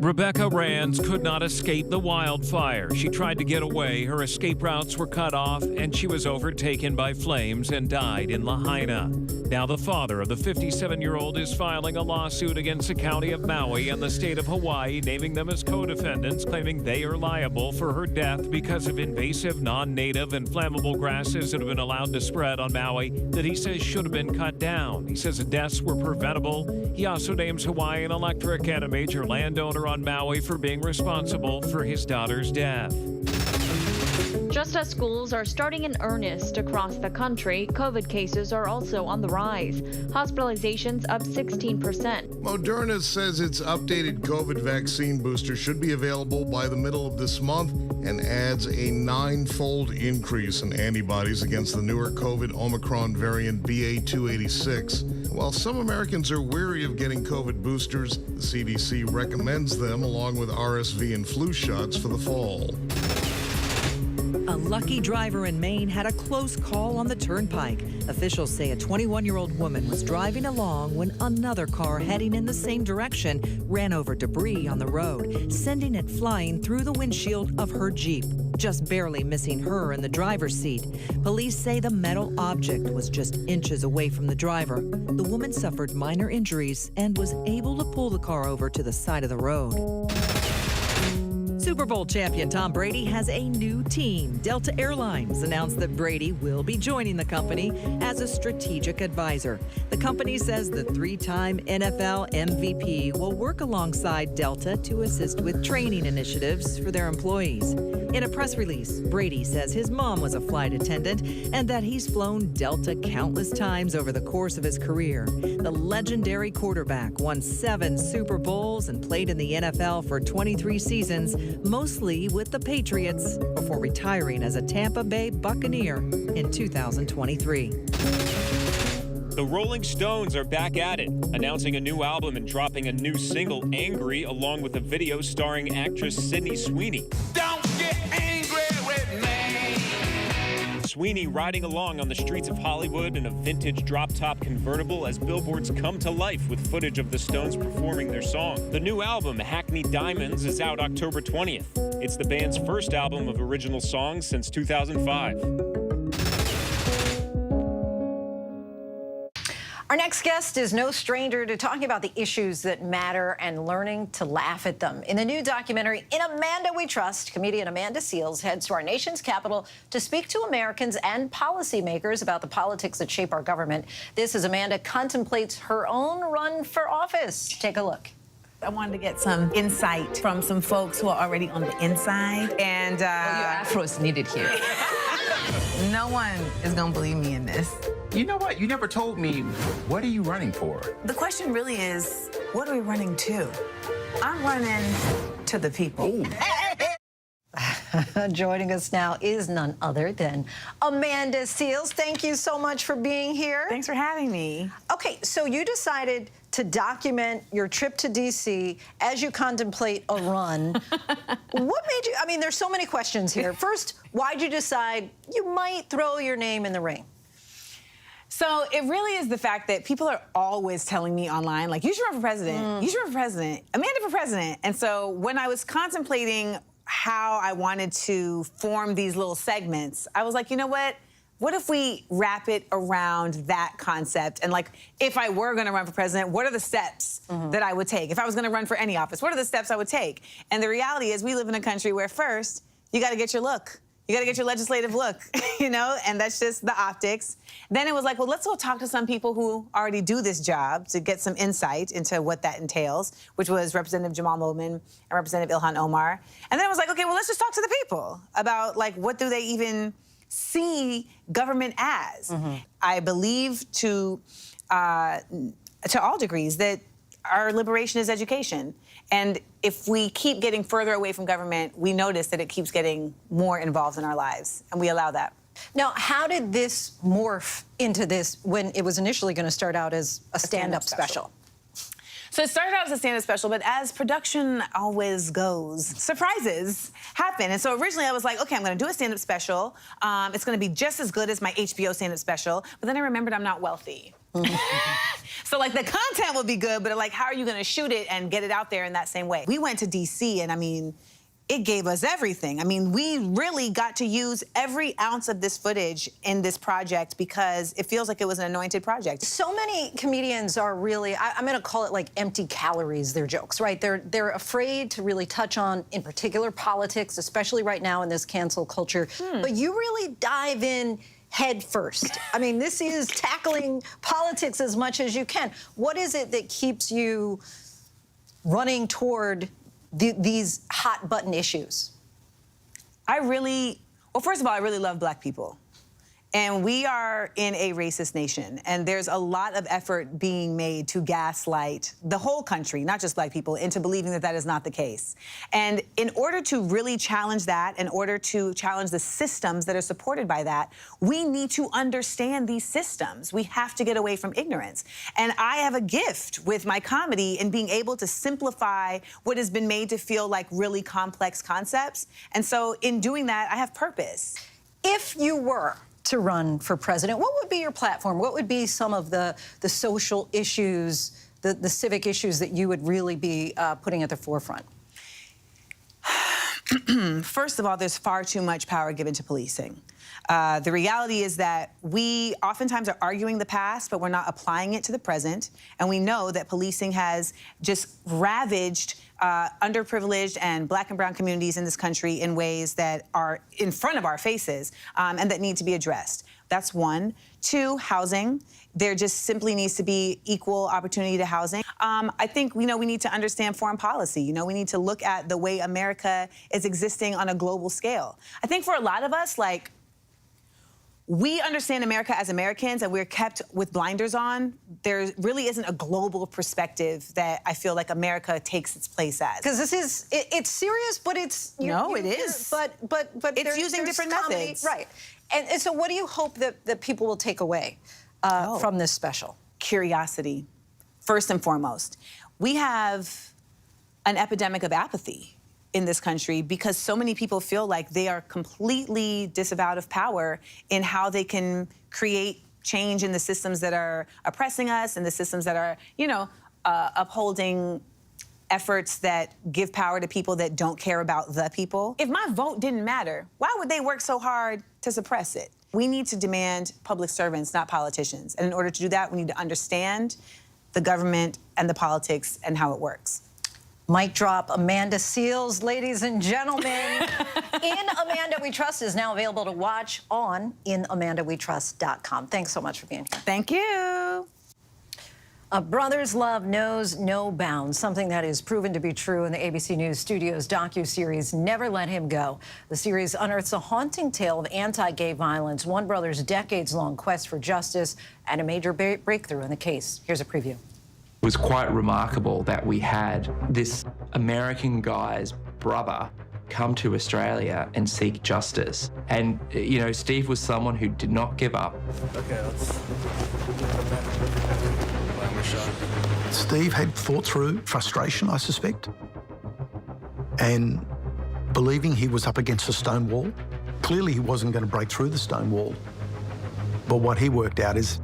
Rebecca Rands could not escape the wildfire. She tried to get away. Her escape routes were cut off, and she was overtaken by flames and died in Lahaina. Now the father of the 57-year-old is filing a lawsuit against the county of Maui and the state of Hawaii, naming them as co-defendants, claiming they are liable for her death because of invasive, non-native, and flammable grasses that have been allowed to spread on Maui that he says should have been cut down. He says the deaths were preventable. He also names Hawaiian Electric and a major landowner on Maui for being responsible for his daughter's death. Just as schools are starting in earnest across the country, COVID cases are also on the rise. Hospitalizations up 16%. Moderna says its updated COVID vaccine booster should be available by the middle of this month and adds a 9-fold increase in antibodies against the newer COVID Omicron variant BA.286. While some Americans are weary of getting COVID boosters, the CDC recommends them along with RSV and flu shots for the fall. A lucky driver in Maine had a close call on the turnpike. Officials say a 21-year-old woman was driving along when another car heading in the same direction ran over debris on the road, sending it flying through the windshield of her Jeep, just barely missing her in the driver's seat. Police say the metal object was just inches away from the driver. The woman suffered minor injuries and was able to pull the car over to the side of the road. Super Bowl champion Tom Brady has a new team. Delta Airlines announced that Brady will be joining the company as a strategic advisor. The company says the 3-time NFL MVP will work alongside Delta to assist with training initiatives for their employees. In a press release, Brady says his mom was a flight attendant and that he's flown Delta countless times over the course of his career. The legendary quarterback won 7 Super Bowls and played in the NFL for 23 seasons, mostly with the Patriots, before retiring as a Tampa Bay Buccaneer in 2023. The Rolling Stones are back at it, announcing a new album and dropping a new single, Angry, along with a video starring actress Sydney Sweeney. Don't get angry with me. Sweeney riding along on the streets of Hollywood in a vintage drop-top convertible as billboards come to life with footage of the Stones performing their song. The new album, Hackney Diamonds, is out October 20th. It's the band's first album of original songs since 2005. Our next guest is no stranger to talking about the issues that matter and learning to laugh at them. In the new documentary, In Amanda We Trust, comedian Amanda Seales heads to our nation's capital to speak to Americans and policymakers about the politics that shape our government. This as Amanda contemplates her own run for office. Take a look. I wanted to get some insight from some folks who are already on the inside. And your afro is needed here. No one is going to believe me in this. You know what? You never told me, what are you running for? The question really is, what are we running to? I'm running to the people. Joining us now is none other than Amanda Seales. Thank you so much for being here. Thanks for having me. Okay, so you decided to document your trip to D.C. as you contemplate a run. What made you, I mean, there's so many questions here. First, why'd you decide you might throw your name in the ring? So it really is the fact that people are always telling me online, like, you should run for president, you should run for president, Amanda for president. And so when I was contemplating how I wanted to form these little segments, I was like, you know what? What if we wrap it around that concept? And like, if I were gonna run for president, what are the steps that I would take? If I was gonna run for any office, what are the steps I would take? And the reality is we live in a country where first, you gotta get your look. You got to get your legislative look, you know, and that's just the optics. Then it was like, well, let's go talk to some people who already do this job to get some insight into what that entails, which was Representative Jamal Momin and Representative Ilhan Omar. And then it was like, okay, well, let's just talk to the people about, like, what do they even see government as? I believe to all degrees that our liberation is education. And if we keep getting further away from government, we notice that it keeps getting more involved in our lives, and we allow that. Now, how did this morph into this when it was initially going to start out as a stand-up special? So it started out as a stand-up special, but as production always goes, surprises happen. And so originally I was like, okay, I'm going to do a stand-up special. It's going to be just as good as my HBO stand-up special. But then I remembered I'm not wealthy. So, like, the content will be good, but, like, how are you going to shoot it and get it out there in that same way? We went to D.C., and, I mean, it gave us everything. I mean, we really got to use every ounce of this footage in this project because it feels like it was an anointed project. So many comedians are really, I'm going to call it like empty calories, their jokes, right? They're afraid to really touch on, in particular, politics, especially right now in this cancel culture. But you really dive in head first. I mean, this is tackling politics as much as you can. What is it that keeps you running toward these hot button issues? Well, first of all, I really love Black people. And we are in a racist nation, and there's a lot of effort being made to gaslight the whole country, not just Black people, into believing that that is not the case. And in order to really challenge that, in order to challenge the systems that are supported by that, we need to understand these systems. We have to get away from ignorance. And I have a gift with my comedy in being able to simplify what has been made to feel like really complex concepts. And so in doing that, I have purpose. If you were to run for president, what would be your platform? What would be some of the social issues, the civic issues that you would really be putting at the forefront? First of all, there's far too much power given to policing. The reality is that we oftentimes are arguing the past, but we're not applying it to the present. And we know that policing has just ravaged underprivileged and Black and brown communities in this country in ways that are in front of our faces and that need to be addressed. That's one. Two, housing. There just simply needs to be equal opportunity to housing. I think, we need to understand foreign policy. We need to look at the way America is existing on a global scale. I think for a lot of us, like, we understand America as Americans and we're kept with blinders on. There really isn't a global perspective that I feel like America takes its place as. Because this is, it's serious, but it's... it is. But it's using different methods. Right. And so what do you hope that people will take away from this special? Curiosity, first and foremost. We have an epidemic of apathy in this country because so many people feel like they are completely disavowed of power in how they can create change in the systems that are oppressing us and the systems that are, upholding efforts that give power to people that don't care about the people. If my vote didn't matter, why would they work so hard to suppress it? We need to demand public servants, not politicians. And in order to do that, we need to understand the government and the politics and how it works. Mic drop. Amanda Seales, ladies and gentlemen. In Amanda We Trust is now available to watch on inamandawetrust.com. Thanks so much for being here. Thank you. A brother's love knows no bounds, something that is proven to be true in the ABC News Studios docuseries Never Let Him Go. The series unearths a haunting tale of anti-gay violence, one brother's decades-long quest for justice, and a major breakthrough in the case. Here's a preview. It was quite remarkable that we had this American guy's brother come to Australia and seek justice. And, Steve was someone who did not give up. Okay, let's... Steve had thought through frustration, I suspect, and believing he was up against a stone wall. Clearly he wasn't going to break through the stone wall. But what he worked out is,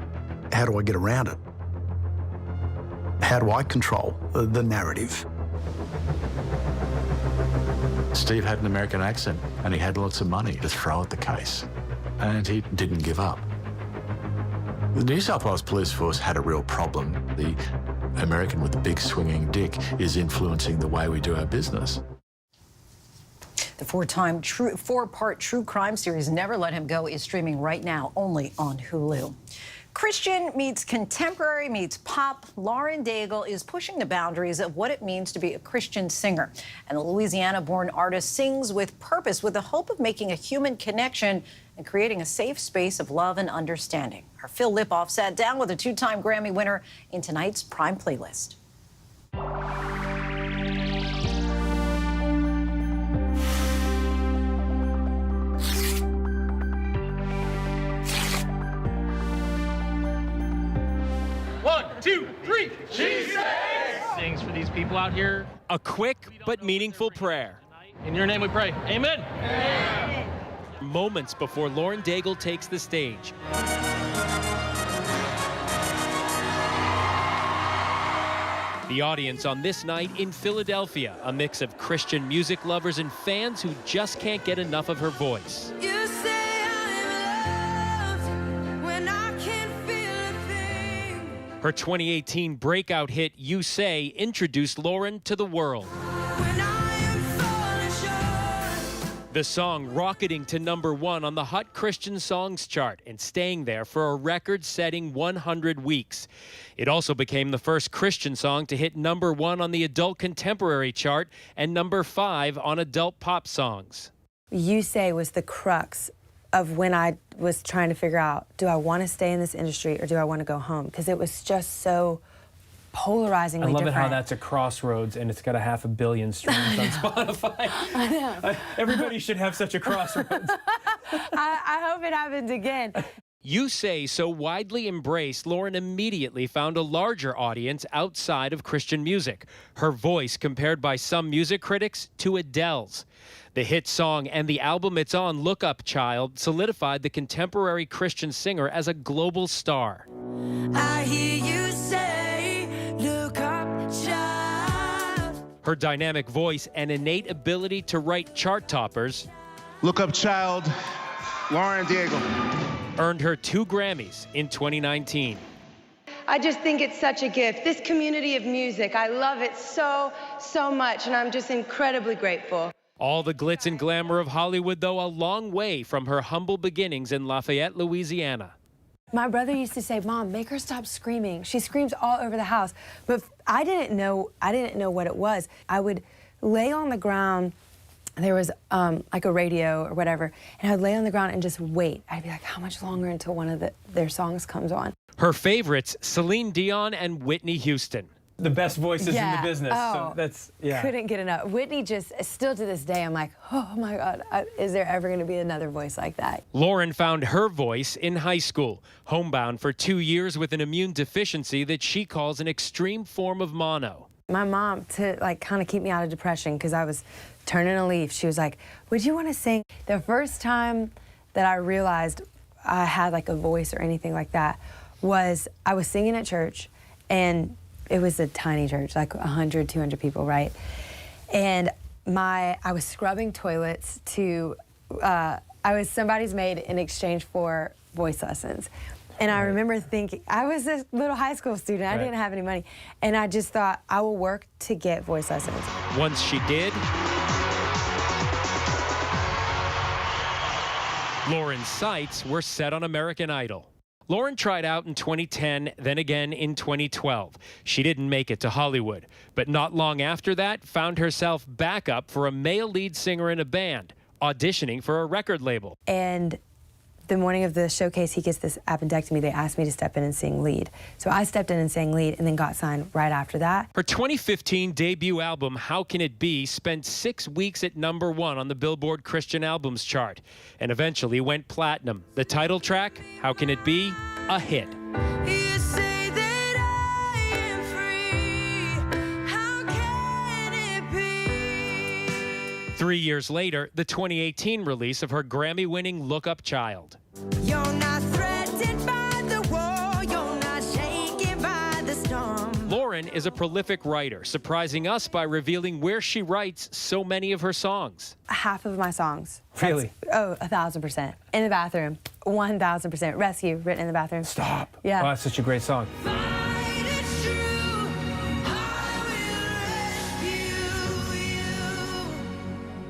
how do I get around it? How do I control the narrative? Steve had an American accent, and he had lots of money to throw at the case, and he didn't give up. The New South Wales Police Force had a real problem. The American with the big swinging dick is influencing the way we do our business. The four-part true crime series Never Let Him Go is streaming right now only on Hulu. Christian meets contemporary meets pop. Lauren Daigle is pushing the boundaries of what it means to be a Christian singer. And the Louisiana-born artist sings with purpose, with the hope of making a human connection and creating a safe space of love and understanding. Our Phil Lipoff sat down with a two-time Grammy winner in tonight's Prime playlist. One, two, three. She sings for these people out here. A quick but meaningful prayer. In your name we pray. Amen. Amen. Moments before Lauren Daigle takes the stage. The audience on this night in Philadelphia, a mix of Christian music lovers and fans who just can't get enough of her voice. You say I'm loved when I can't feel a thing. Her 2018 breakout hit, You Say, introduced Lauren to the world. When I am falling short. The song rocketing to #1 on the Hot Christian Songs chart and staying there for a record-setting 100 weeks. It also became the first Christian song to hit #1 on the Adult Contemporary chart and #5 on Adult Pop Songs. You Say was the crux of when I was trying to figure out, do I want to stay in this industry or do I want to go home? Because it was just so polarizingly I love different. it how that's a crossroads and it's got 500 million streams on Spotify. I know. Everybody should have such a crossroads. I hope it happens again. You Say so widely embraced, Lauren immediately found a larger audience outside of Christian music. Her voice compared by some music critics to Adele's. The hit song and the album it's on, Look Up Child, solidified the contemporary Christian singer as a global star. I hear you say, look up, child. Her dynamic voice and innate ability to write chart toppers, Look Up Child, Lauren Daigle, earned her 2 Grammys in 2019. I just think it's such a gift. This community of music, I love it so, so much, and I'm just incredibly grateful. All the glitz and glamour of Hollywood, though, a long way from her humble beginnings in Lafayette, Louisiana. My brother used to say, Mom, make her stop screaming. She screams all over the house. But I didn't know what it was. I would lay on the ground. There was like a radio or whatever, and I'd lay on the ground and just wait. I'd be like, how much longer until one of their songs comes on? Her favorites, Celine Dion and Whitney Houston. The best voices in the business. Oh, so that's, yeah. Couldn't get enough. Whitney just, still to this day, I'm like, oh my God, is there ever going to be another voice like that? Lauren found her voice in high school, homebound for 2 years with an immune deficiency that she calls an extreme form of mono. My mom, to like kind of keep me out of depression because I was turning a leaf, she was like, would you want to sing? The first time that I realized I had like a voice or anything like that was I was singing at church, and it was a tiny church, like 100, 200 people, right? And I was scrubbing toilets to, I was somebody's maid in exchange for voice lessons. And I remember thinking, I was a little high school student, I didn't have any money. And I just thought, I will work to get voice lessons. Once she did, Lauren's sights were set on American Idol. Lauren tried out in 2010, then again in 2012. She didn't make it to Hollywood, but not long after that, found herself back up for a male lead singer in a band, auditioning for a record label. And the morning of the showcase, he gets this appendectomy. They asked me to step in and sing lead. So I stepped in and sang lead and then got signed right after that. Her 2015 debut album, How Can It Be, spent 6 weeks at #1 on the Billboard Christian Albums chart and eventually went platinum. The title track, How Can It Be, a hit. You say that I am free. How can it be? 3 years later, the 2018 release of her Grammy-winning Look Up Child. You're not threatened by the war. You're not shaken by the storm. Lauren is a prolific writer, surprising us by revealing where she writes so many of her songs. Half of my songs. Really? Oh, 1,000%. In the bathroom, 1,000%. Rescue, written in the bathroom. Stop. Yeah. Oh, that's such a great song.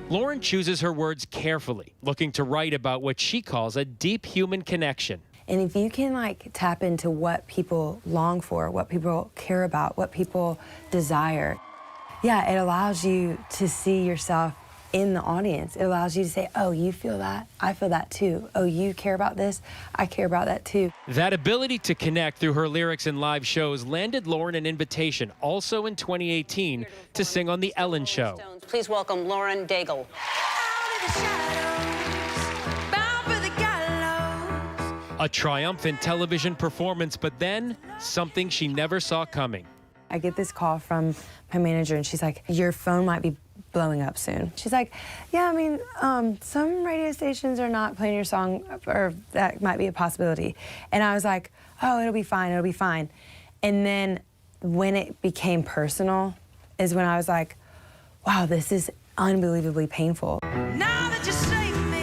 Lauren chooses her words carefully, looking to write about what she calls a deep human connection. And if you can like tap into what people long for, what people care about, what people desire, yeah, it allows you to see yourself in the audience. It allows you to say, oh, you feel that? I feel that too. Oh, you care about this? I care about that too. That ability to connect through her lyrics and live shows landed Lauren an invitation, also in 2018, to sing on The Ellen Show. Please welcome Lauren Daigle. A triumphant television performance, but then something she never saw coming. I get this call from my manager, and she's like, your phone might be blowing up soon. She's like, yeah, I mean, some radio stations are not playing your song, or that might be a possibility. And I was like, oh, it'll be fine, it'll be fine. And then when it became personal is when I was like, wow, this is unbelievably painful. Now that you saved me.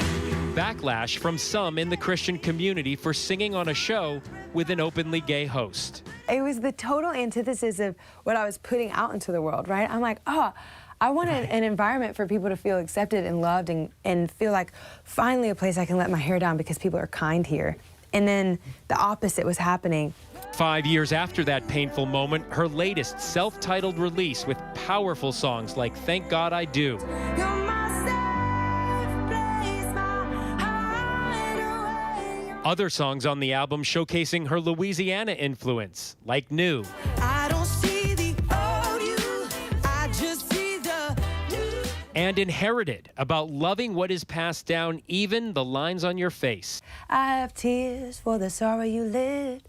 Backlash from some in the Christian community for singing on a show with an openly gay host. It was the total antithesis of what I was putting out into the world, right? I'm like, oh, I wanted an environment for people to feel accepted and loved and feel like finally a place I can let my hair down because people are kind here. And then the opposite was happening. 5 years after that painful moment, her latest self-titled release with powerful songs like Thank God I Do. Other songs on the album showcasing her Louisiana influence, like New. I don't see the old you, I just see the new. And Inherited, about loving what is passed down, even the lines on your face. I have tears for the sorrow you lived.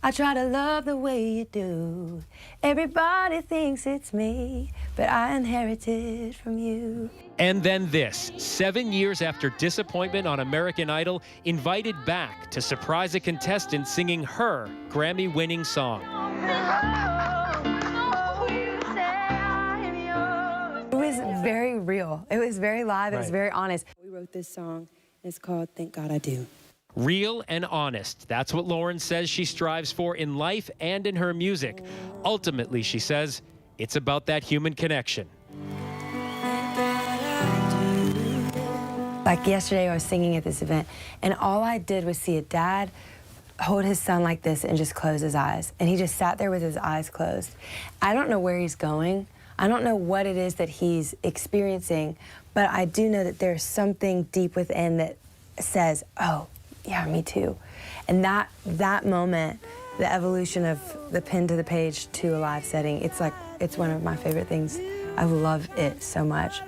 I try to love the way you do. Everybody thinks it's me, but I inherited from you. And then this, 7 years after disappointment on American Idol, invited back to surprise a contestant singing her Grammy-winning song. It was very real. It was very live. It was Right. very honest. We wrote this song. It's called Thank God I Do. Real and honest. That's what Lauren says she strives for in life and in her music. Ultimately, she says, it's about that human connection. Like yesterday, I was singing at this event, and all I did was see a dad hold his son like this and just close his eyes. And he just sat there with his eyes closed. I don't know where he's going. I don't know what it is that he's experiencing, but I do know that there's something deep within that says, oh, yeah, me too. And that moment, the evolution of the pen to the page to a live setting, it's like, it's one of my favorite things. I love it so much.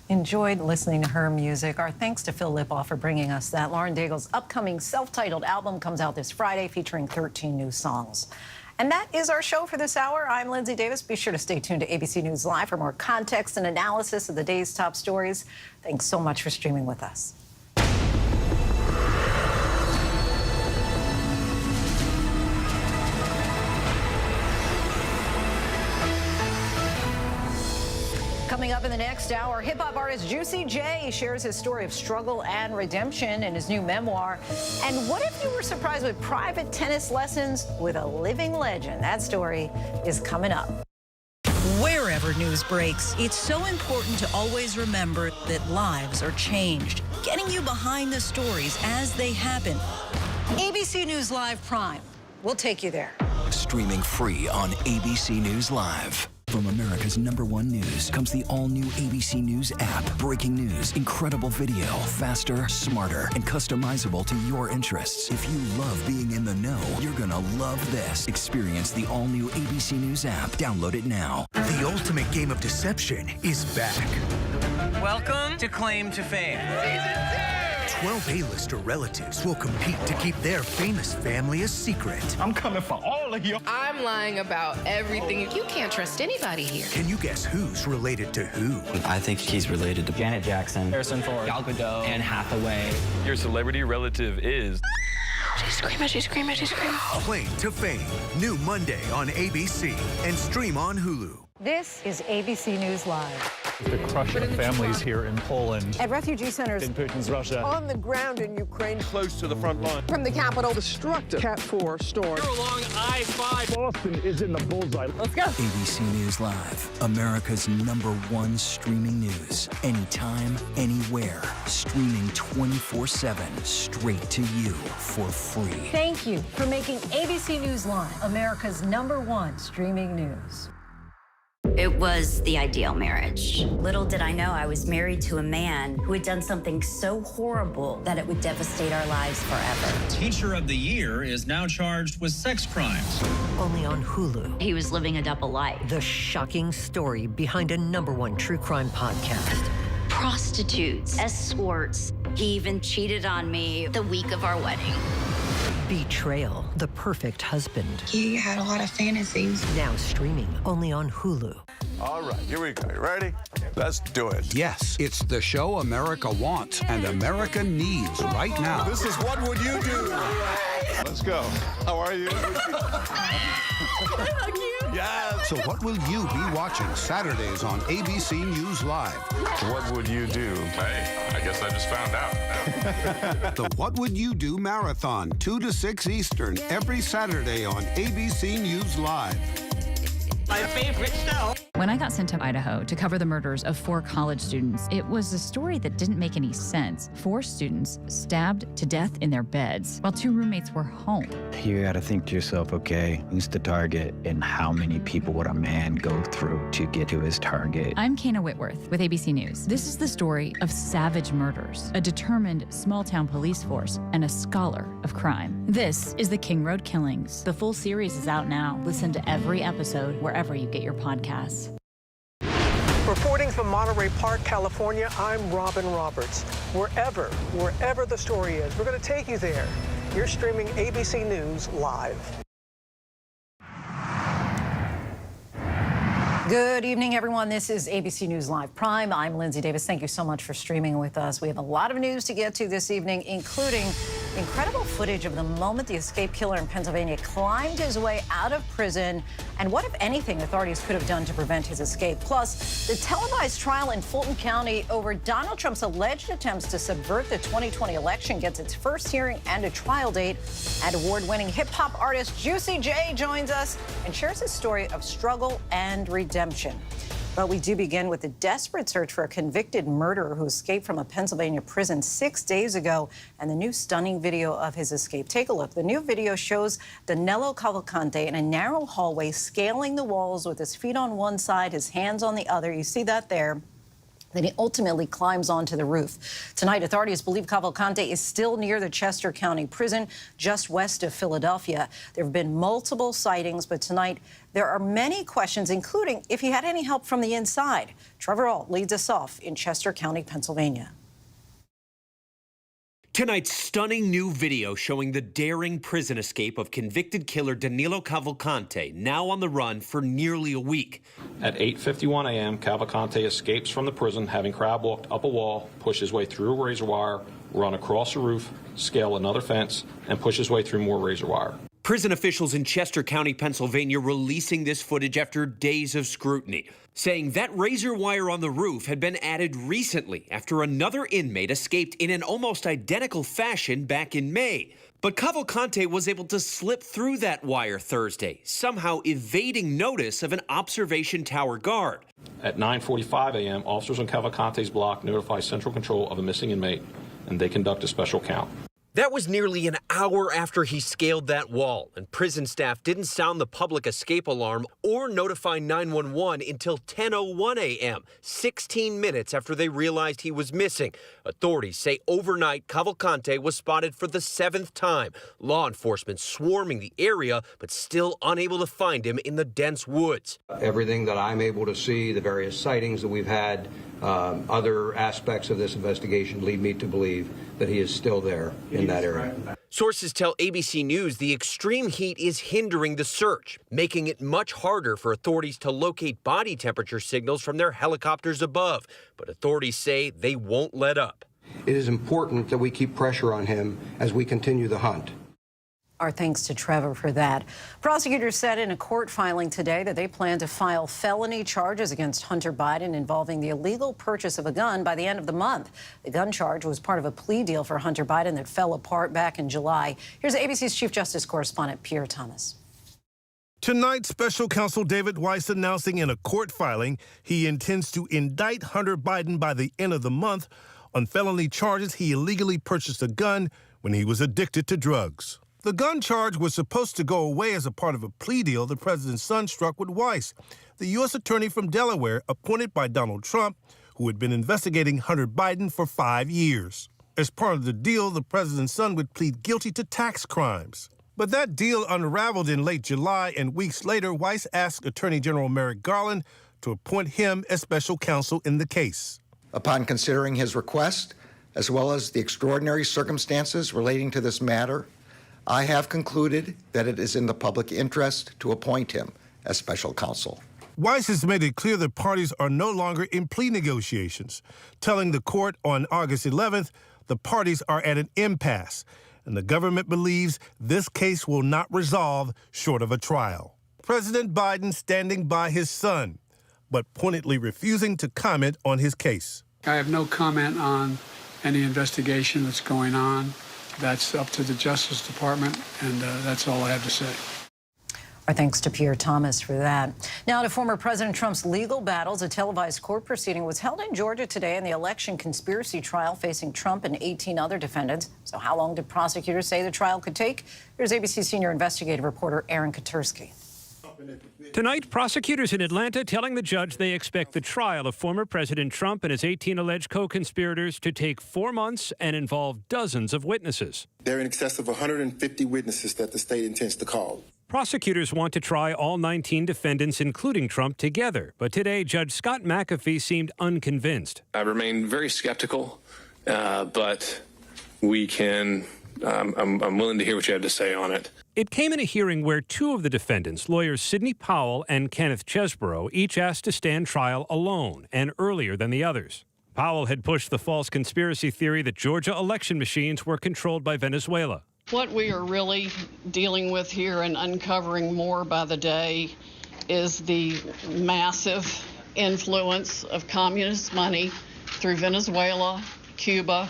Enjoyed listening to her music. Our thanks to Phil Lipoff for bringing us that. Lauren Daigle's upcoming self-titled album comes out this Friday, featuring 13 new songs. And that is our show for this hour. I'm Lindsay Davis. Be sure to stay tuned to ABC News Live for more context and analysis of the day's top stories. Thanks so much for streaming with us. Coming up in the next hour, hip-hop artist Juicy J shares his story of struggle and redemption in his new memoir. And what if you were surprised with private tennis lessons with a living legend? That story is coming up. Wherever news breaks, it's so important to always remember that lives are changed. Getting you behind the stories as they happen. ABC News Live Prime. We'll take you there. Streaming free on ABC News Live. From America's #1 news comes the all-new ABC News app. Breaking news, incredible video, faster, smarter, and customizable to your interests. If you love being in the know, you're gonna love this. Experience the all-new ABC News app. Download it now. The ultimate game of deception is back. Welcome to Claim to Fame. 12 A-lister relatives will compete to keep their famous family a secret. I'm coming for all of you. I'm lying about everything. You can't trust anybody here. Can you guess who's related to who? I think he's related to Janet Jackson, Harrison Ford, Gal Gadot, Anne Hathaway. Your celebrity relative is... She's screaming, she's screaming, she's screaming. Claim to Fame. New Monday on ABC and stream on Hulu. This is ABC News Live. The crush of families here in Poland. At refugee centers In Putin's Russia. On the ground in Ukraine. Close to the front line. From the capital. Destructive Cat 4 storm. You're along I-5. Boston is in the bullseye. Let's go. ABC News Live, America's #1 streaming news. Anytime, anywhere. Streaming 24/7, straight to you for free. Thank you for making ABC News Live America's #1 streaming news. It was the ideal marriage. Little did I know I was married to a man who had done something so horrible that it would devastate our lives forever. Teacher of the Year is now charged with sex crimes. Only on Hulu. He was living a double life. The shocking story behind a #1 true crime podcast. Prostitutes, escorts. He even cheated on me the week of our wedding. Betrayal, the perfect husband. He had a lot of fantasies. Now streaming only on Hulu. All right, here we go. You ready? Let's do it. Yes, it's the show America wants and America needs right now. This is What Would You Do? Let's go. How are you? Yeah. So what will you be watching Saturdays on ABC News Live? What would you do? Hey, I guess I just found out. The What Would You Do Marathon, 2 to 6 Eastern, every Saturday on ABC News Live. My favorite show. When I got sent to Idaho to cover the murders of 4 college students, it was a story that didn't make any sense. 4 students stabbed to death in their beds while 2 roommates were home. You gotta think to yourself, okay, who's the target and how many people would a man go through to get to his target? I'm Kana Whitworth with ABC News. This is the story of savage murders, a determined small-town police force, and a scholar of crime. This is the King Road Killings. The full series is out now. Listen to every episode wherever you get your podcasts. Reporting from Monterey Park, California, I'm Robin Roberts. Wherever the story is, we're going to take you there. You're streaming ABC News Live. Good evening, everyone. This is ABC News Live Prime. I'm Lindsay Davis. Thank you so much for streaming with us. We have a lot of news to get to this evening, including incredible footage of the moment the escaped killer in Pennsylvania climbed his way out of prison, and what, if anything, authorities could have done to prevent his escape. Plus, the televised trial in Fulton County over Donald Trump's alleged attempts to subvert the 2020 election gets its first hearing and a trial date. And award-winning hip-hop artist Juicy J joins us and shares his story of struggle and redemption. But we do begin with the desperate search for a convicted murderer who escaped from a Pennsylvania prison 6 days ago and the new stunning video of his escape. Take a look. The new video shows Danilo Cavalcante in a narrow hallway scaling the walls with his feet on one side, his hands on the other. You see that there. Then he ultimately climbs onto the roof. Tonight, authorities believe Cavalcante is still near the Chester County Prison, just west of Philadelphia. There have been multiple sightings, but tonight there are many questions, including if he had any help from the inside. Trevor Ault leads us off in Chester County, Pennsylvania. Tonight's stunning new video showing the daring prison escape of convicted killer Danilo Cavalcante, now on the run for nearly a week. At 8:51 a.m., Cavalcante escapes from the prison, having crab walked up a wall, pushed his way through a razor wire, run across a roof, scale another fence, and push his way through more razor wire. Prison officials in Chester County, Pennsylvania, releasing this footage after days of scrutiny, saying that razor wire on the roof had been added recently after another inmate escaped in an almost identical fashion back in May. But Cavalcante was able to slip through that wire Thursday, somehow evading notice of an observation tower guard. At 9:45 a.m., officers on Cavalcante's block notify Central Control of a missing inmate, and they conduct a special count. That was nearly an hour after he scaled that wall, and prison staff didn't sound the public escape alarm or notify 911 until 10:01 a.m., 16 minutes after they realized he was missing. Authorities say overnight Cavalcante was spotted for the 7th time, law enforcement swarming the area but still unable to find him in the dense woods. Everything that I'm able to see, the various sightings that we've had, other aspects of this investigation lead me to believe that he is still there in that area. Sources tell ABC News the extreme heat is hindering the search, making it much harder for authorities to locate body temperature signals from their helicopters above. But authorities say they won't let up. It is important that we keep pressure on him as we continue the hunt. Our thanks to Trevor for that. Prosecutors said in a court filing today that they plan to file felony charges against Hunter Biden involving the illegal purchase of a gun by the end of the month. The gun charge was part of a plea deal for Hunter Biden that fell apart back in July. Here's ABC's Chief Justice correspondent Pierre Thomas. Tonight, special counsel David Weiss announcing in a court filing he intends to indict Hunter Biden by the end of the month on felony charges he illegally purchased a gun when he was addicted to drugs. The gun charge was supposed to go away as a part of a plea deal the president's son struck with Weiss, the U.S. attorney from Delaware appointed by Donald Trump, who had been investigating Hunter Biden for 5 years. As part of the deal, the president's son would plead guilty to tax crimes. But that deal unraveled in late July, and weeks later, Weiss asked Attorney General Merrick Garland to appoint him as special counsel in the case. Upon considering his request, as well as the extraordinary circumstances relating to this matter, I have concluded that it is in the public interest to appoint him as special counsel. Weiss has made it clear the parties are no longer in plea negotiations, telling the court on August 11th the parties are at an impasse, and the government believes this case will not resolve short of a trial. President Biden standing by his son, but pointedly refusing to comment on his case. I have no comment on any investigation that's going on. That's up to the Justice Department, and that's all I have to say. Our thanks to Pierre Thomas for that. Now to former President Trump's legal battles. A televised court proceeding was held in Georgia today in the election conspiracy trial facing Trump and 18 other defendants. So how long did prosecutors say the trial could take? Here's ABC senior investigative reporter Aaron Katursky. Tonight, prosecutors in Atlanta telling the judge they expect the trial of former President Trump and his 18 alleged co-conspirators to take 4 months and involve dozens of witnesses. There are in excess of 150 witnesses that the state intends to call. Prosecutors want to try all 19 defendants, including Trump, together. But today, Judge Scott McAfee seemed unconvinced. I remain very skeptical, but we can. I'm willing to hear what you have to say on it. It came in a hearing where two of the defendants, lawyers Sidney Powell and Kenneth Chesborough, each asked to stand trial alone and earlier than the others. Powell had pushed the false conspiracy theory that Georgia election machines were controlled by Venezuela. What we are really dealing with here and uncovering more by the day is the massive influence of communist money through Venezuela, Cuba,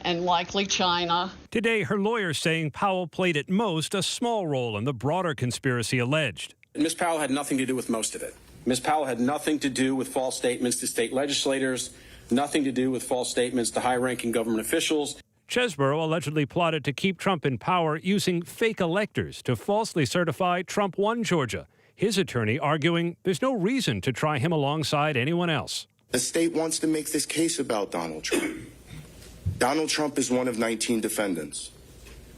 and likely China. Today, her lawyers saying Powell played at most a small role in the broader conspiracy alleged. Ms. Powell had nothing to do with most of it. Ms. Powell had nothing to do with false statements to state legislators, nothing to do with false statements to high-ranking government officials. Chesborough allegedly plotted to keep Trump in power using fake electors to falsely certify Trump won Georgia. His attorney arguing there's no reason to try him alongside anyone else. The state wants to make this case about Donald Trump. Donald Trump is one of 19 defendants.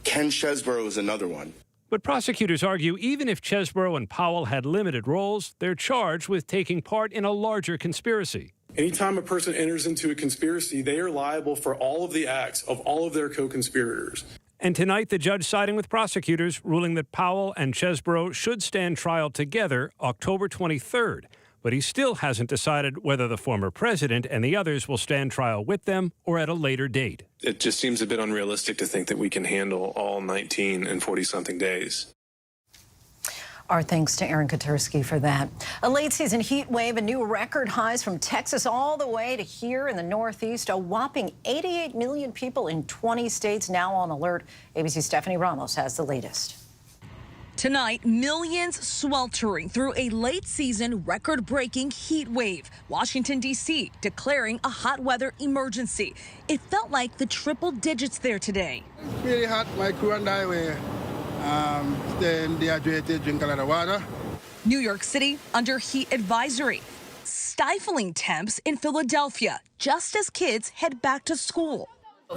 Ken Chesborough is another one. But prosecutors argue even if Chesborough and Powell had limited roles, they're charged with taking part in a larger conspiracy. Anytime a person enters into a conspiracy, they are liable for all of the acts of all of their co-conspirators. And tonight, the judge siding with prosecutors, ruling that Powell and Chesborough should stand trial together October 23rd. But he still hasn't decided whether the former president and the others will stand trial with them or at a later date. It just seems a bit unrealistic to think that we can handle all 19 in 40-something days. Our thanks to Aaron Katursky for that. A late season heat wave and new record highs from Texas all the way to here in the Northeast. A whopping 88 million people in 20 states now on alert. ABC's Stephanie Ramos has the latest. Tonight, millions sweltering through a late-season record-breaking heat wave. Washington, D.C. declaring a hot weather emergency. It felt like the triple digits there today. It's really hot. My crew and I were staying dehydrated, drink a lot of water. New York City under heat advisory. Stifling temps in Philadelphia just as kids head back to school.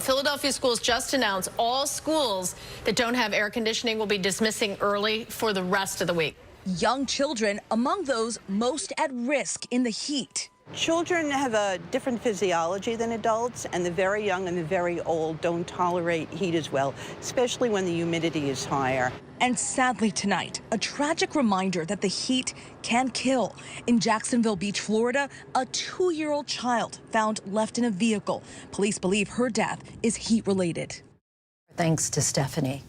Philadelphia schools just announced all schools that don't have air conditioning will be dismissing early for the rest of the week. Young children among those most at risk in the heat. Children have a different physiology than adults, and the very young and the very old don't tolerate heat as well, especially when the humidity is higher. And sadly tonight, a tragic reminder that the heat can kill. In Jacksonville Beach, Florida, a 2-year-old child found left in a vehicle. Police believe her death is heat-related. Thanks to Stephanie.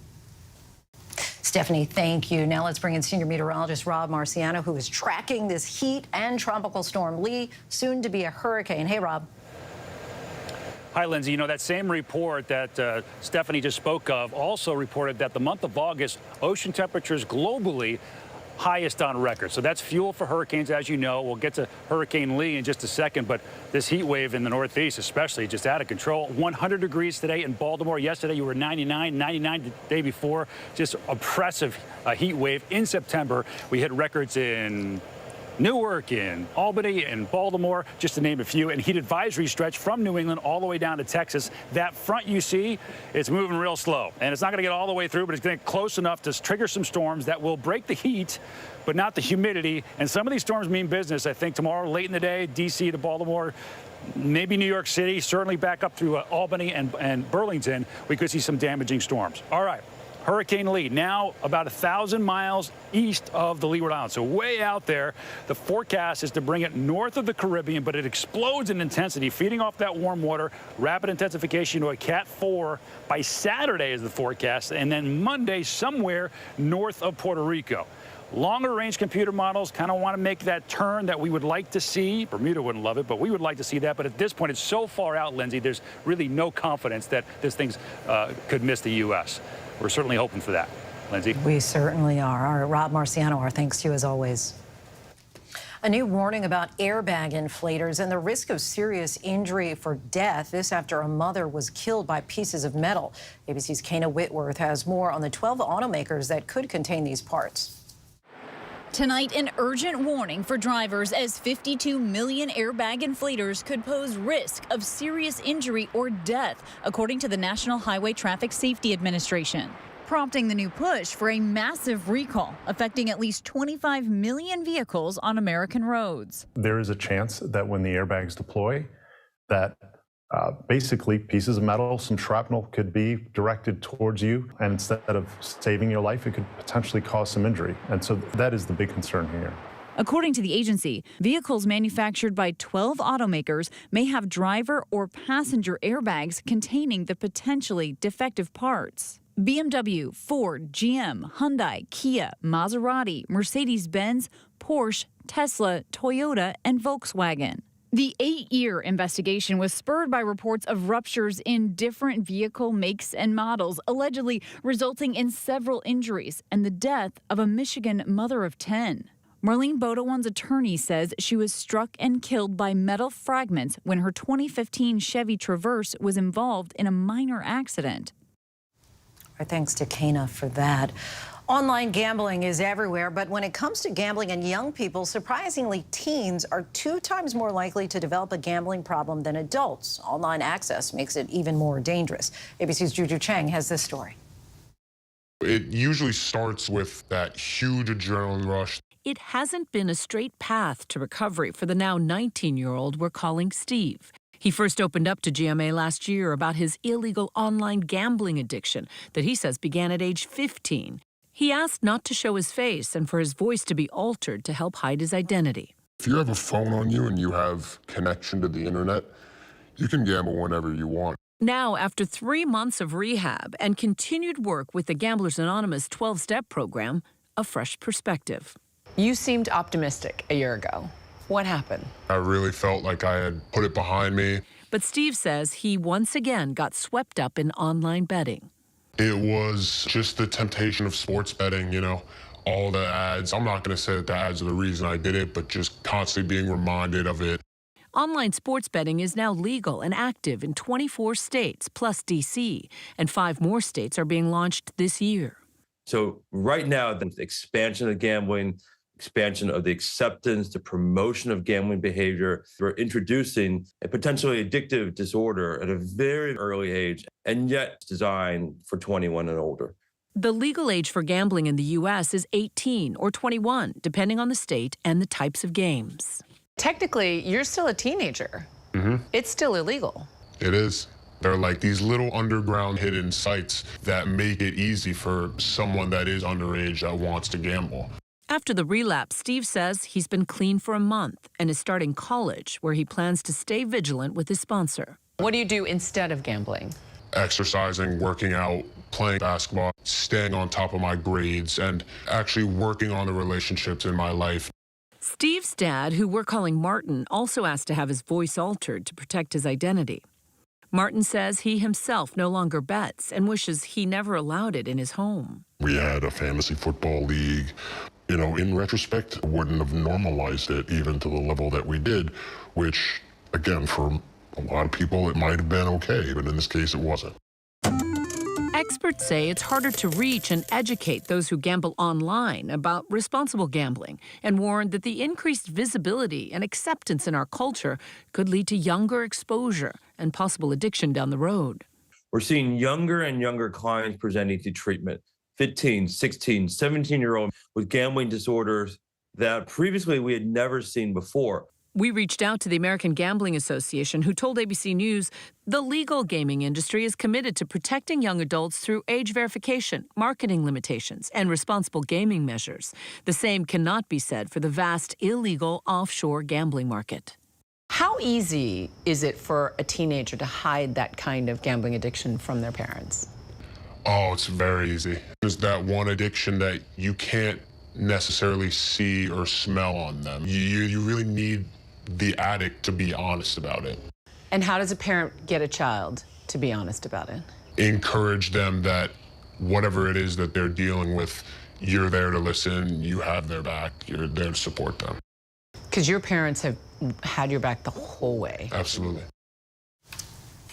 Stephanie, thank you. Now let's bring in senior meteorologist Rob Marciano, who is tracking this heat and tropical storm Lee, soon to be a hurricane. Hey, Rob. Hi, Lindsay. You know, that same report that Stephanie just spoke of also reported that the month of August, ocean temperatures globally highest on record. So that's fuel for hurricanes, as you know. We'll get to Hurricane Lee in just a second, but this heat wave in the Northeast especially just out of control. 100 degrees today in Baltimore. Yesterday you were 99 the day before. Just oppressive heat wave in September. We hit records in Newark, in Albany, in Baltimore, just to name a few, and heat advisory stretch from New England all the way down to Texas. That front you see, it's moving real slow, and it's not going to get all the way through, but it's going to get close enough to trigger some storms that will break the heat, but not the humidity. And some of these storms mean business. I think tomorrow, late in the day, D.C. to Baltimore, maybe New York City, certainly back up through Albany and Burlington, we could see some damaging storms. All right. Hurricane Lee, now about 1,000 miles east of the Leeward Islands, so way out there. The forecast is to bring it north of the Caribbean, but it explodes in intensity, feeding off that warm water. Rapid intensification to a Cat 4 by Saturday is the forecast, and then Monday somewhere north of Puerto Rico. Longer range computer models kind of want to make that turn that we would like to see. Bermuda wouldn't love it, but we would like to see that. But at this point, it's so far out, Lindsay, there's really no confidence that this thing could miss the U.S. We're certainly hoping for that. Lindsay? We certainly are. Our Rob Marciano, our thanks to you as always. A new warning about airbag inflators and the risk of serious injury for death. This after a mother was killed by pieces of metal. ABC's Kana Whitworth has more on the 12 automakers that could contain these parts. Tonight, an urgent warning for drivers as 52 million airbag inflators could pose risk of serious injury or death, according to the National Highway Traffic Safety Administration, prompting the new push for a massive recall affecting at least 25 million vehicles on American roads. There is a chance that when the airbags deploy, that basically pieces of metal, some shrapnel could be directed towards you, and instead of saving your life, it could potentially cause some injury. And so that is the big concern here. According to the agency, vehicles manufactured by 12 automakers may have driver or passenger airbags containing the potentially defective parts. BMW, Ford, GM, Hyundai, Kia, Maserati, Mercedes-Benz, Porsche, Tesla, Toyota, and Volkswagen. The 8-year investigation was spurred by reports of ruptures in different vehicle makes and models, allegedly resulting in several injuries and the death of a Michigan mother of 10. Marlene Bodowan's attorney says she was struck and killed by metal fragments when her 2015 Chevy Traverse was involved in a minor accident. Our thanks to Kana for that. Online gambling is everywhere, but when it comes to gambling and young people, surprisingly, teens are 2 times more likely to develop a gambling problem than adults. Online access makes it even more dangerous. ABC's Juju Chang has this story. It usually starts with that huge adrenaline rush. It hasn't been a straight path to recovery for the now 19-year-old we're calling Steve. He first opened up to GMA last year about his illegal online gambling addiction that he says began at age 15. He asked not to show his face and for his voice to be altered to help hide his identity. If you have a phone on you and you have connection to the internet, you can gamble whenever you want. Now, after 3 months of rehab and continued work with the Gamblers Anonymous 12-step program, a fresh perspective. You seemed optimistic a year ago. What happened? I really felt like I had put it behind me. But Steve says he once again got swept up in online betting. It was just the temptation of sports betting, you know, all the ads. I'm not going to say that the ads are the reason I did it, but just constantly being reminded of it. Online sports betting is now legal and active in 24 states, plus D.C., and 5 more states are being launched this year. So right now, the expansion of gambling, expansion of the acceptance, the promotion of gambling behavior. We're introducing a potentially addictive disorder at a very early age, and yet designed for 21 and older. The legal age for gambling in the U.S. is 18 or 21, depending on the state and the types of games. Technically, you're still a teenager. It's still illegal. It is. They're like these little underground hidden sites that make it easy for someone that is underage that wants to gamble. After the relapse, Steve says he's been clean for a month and is starting college, where he plans to stay vigilant with his sponsor. What do you do instead of gambling? Exercising, working out, playing basketball, staying on top of my grades, and actually working on the relationships in my life. Steve's dad, who we're calling Martin, also asked to have his voice altered to protect his identity. Martin says he himself no longer bets and wishes he never allowed it in his home. We had a fantasy football league. You know, in retrospect, wouldn't have normalized it even to the level that we did, which, again, for a lot of people, it might have been okay, but in this case, it wasn't. Experts say it's harder to reach and educate those who gamble online about responsible gambling, and warn that the increased visibility and acceptance in our culture could lead to younger exposure and possible addiction down the road. We're seeing younger and younger clients presenting to treatment, 15, 16, 17-year-olds with gambling disorders that previously we had never seen before. We reached out to the American Gambling Association, who told ABC News the legal gaming industry is committed to protecting young adults through age verification, marketing limitations, and responsible gaming measures. The same cannot be said for the vast illegal offshore gambling market. How easy is it for a teenager to hide that kind of gambling addiction from their parents? Oh, it's very easy. There's that one addiction that you can't necessarily see or smell on them. You really need the addict to be honest about it. And how does a parent get a child to be honest about it? Encourage them that whatever it is that they're dealing with, you're there to listen, you have their back, you're there to support them. Because your parents have had your back the whole way. Absolutely.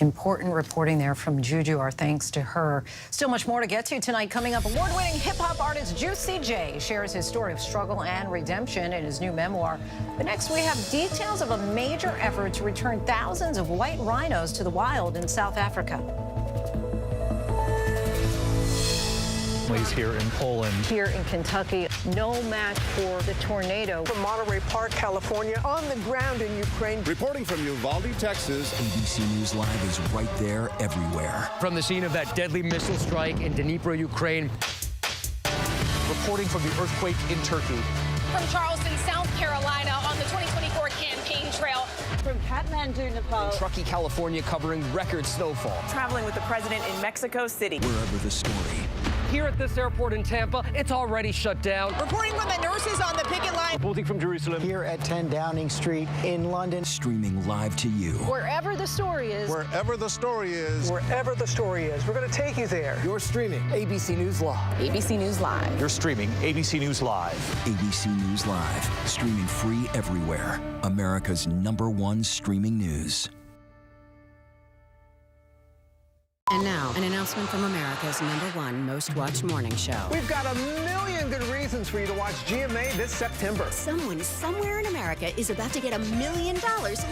Important reporting there from Juju. Our thanks to her. Still much more to get to tonight. Coming up, award-winning hip-hop artist Juicy J shares his story of struggle and redemption in his new memoir. But next, we have details of a major effort to return thousands of white rhinos to the wild in South Africa. Here in Poland. Here in Kentucky, no match for the tornado. From Monterey Park, California, on the ground in Ukraine. Reporting from Uvalde, Texas. ABC News Live is right there everywhere. From the scene of that deadly missile strike in Dnipro, Ukraine. Reporting from the earthquake in Turkey. From Charleston, South Carolina, on the 2024 campaign trail. From Kathmandu, Nepal. In Truckee, California, covering record snowfall. Traveling with the president in Mexico City. Wherever the story. Here at this airport in Tampa, it's already shut down. Reporting from the nurses on the picket line. Reporting from Jerusalem. Here at 10 Downing Street in London. Streaming live to you. Wherever the story is. Wherever the story is. Wherever the story is. We're going to take you there. You're streaming ABC News Live. ABC News Live. You're streaming ABC News Live. ABC News Live. Streaming free everywhere. America's #1 streaming news. And now, an announcement from America's #1 most watched morning show. We've got a million good reasons for you to watch GMA this September. Someone somewhere in America is about to get $1 million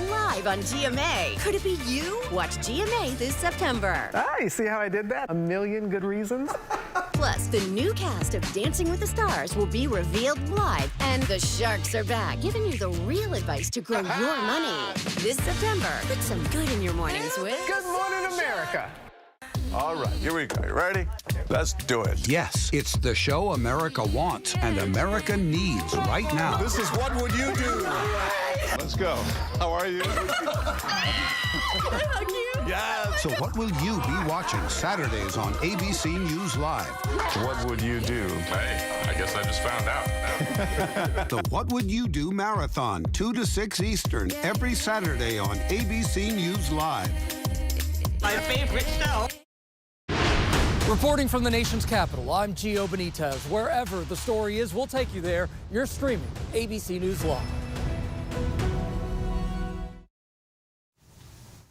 live on GMA. Could it be you? Watch GMA this September. Ah, you see how I did that? A million good reasons. Plus, the new cast of Dancing with the Stars will be revealed live, and the Sharks are back, giving you the real advice to grow your money. This September, put some good in your mornings with Good Morning America. All right, here we go. You ready? Let's do it. Yes, it's the show America wants and America needs right now. This is What Would You Do? Let's go. How are you? Yes. So what will you be watching Saturdays on ABC News Live? What would you do? Hey, I guess I just found out. The What Would You Do Marathon, 2 to 6 Eastern, every Saturday on ABC News Live. My favorite show. Reporting from the nation's capital, I'm Gio Benitez. Wherever the story is, we'll take you there. You're streaming ABC News Live.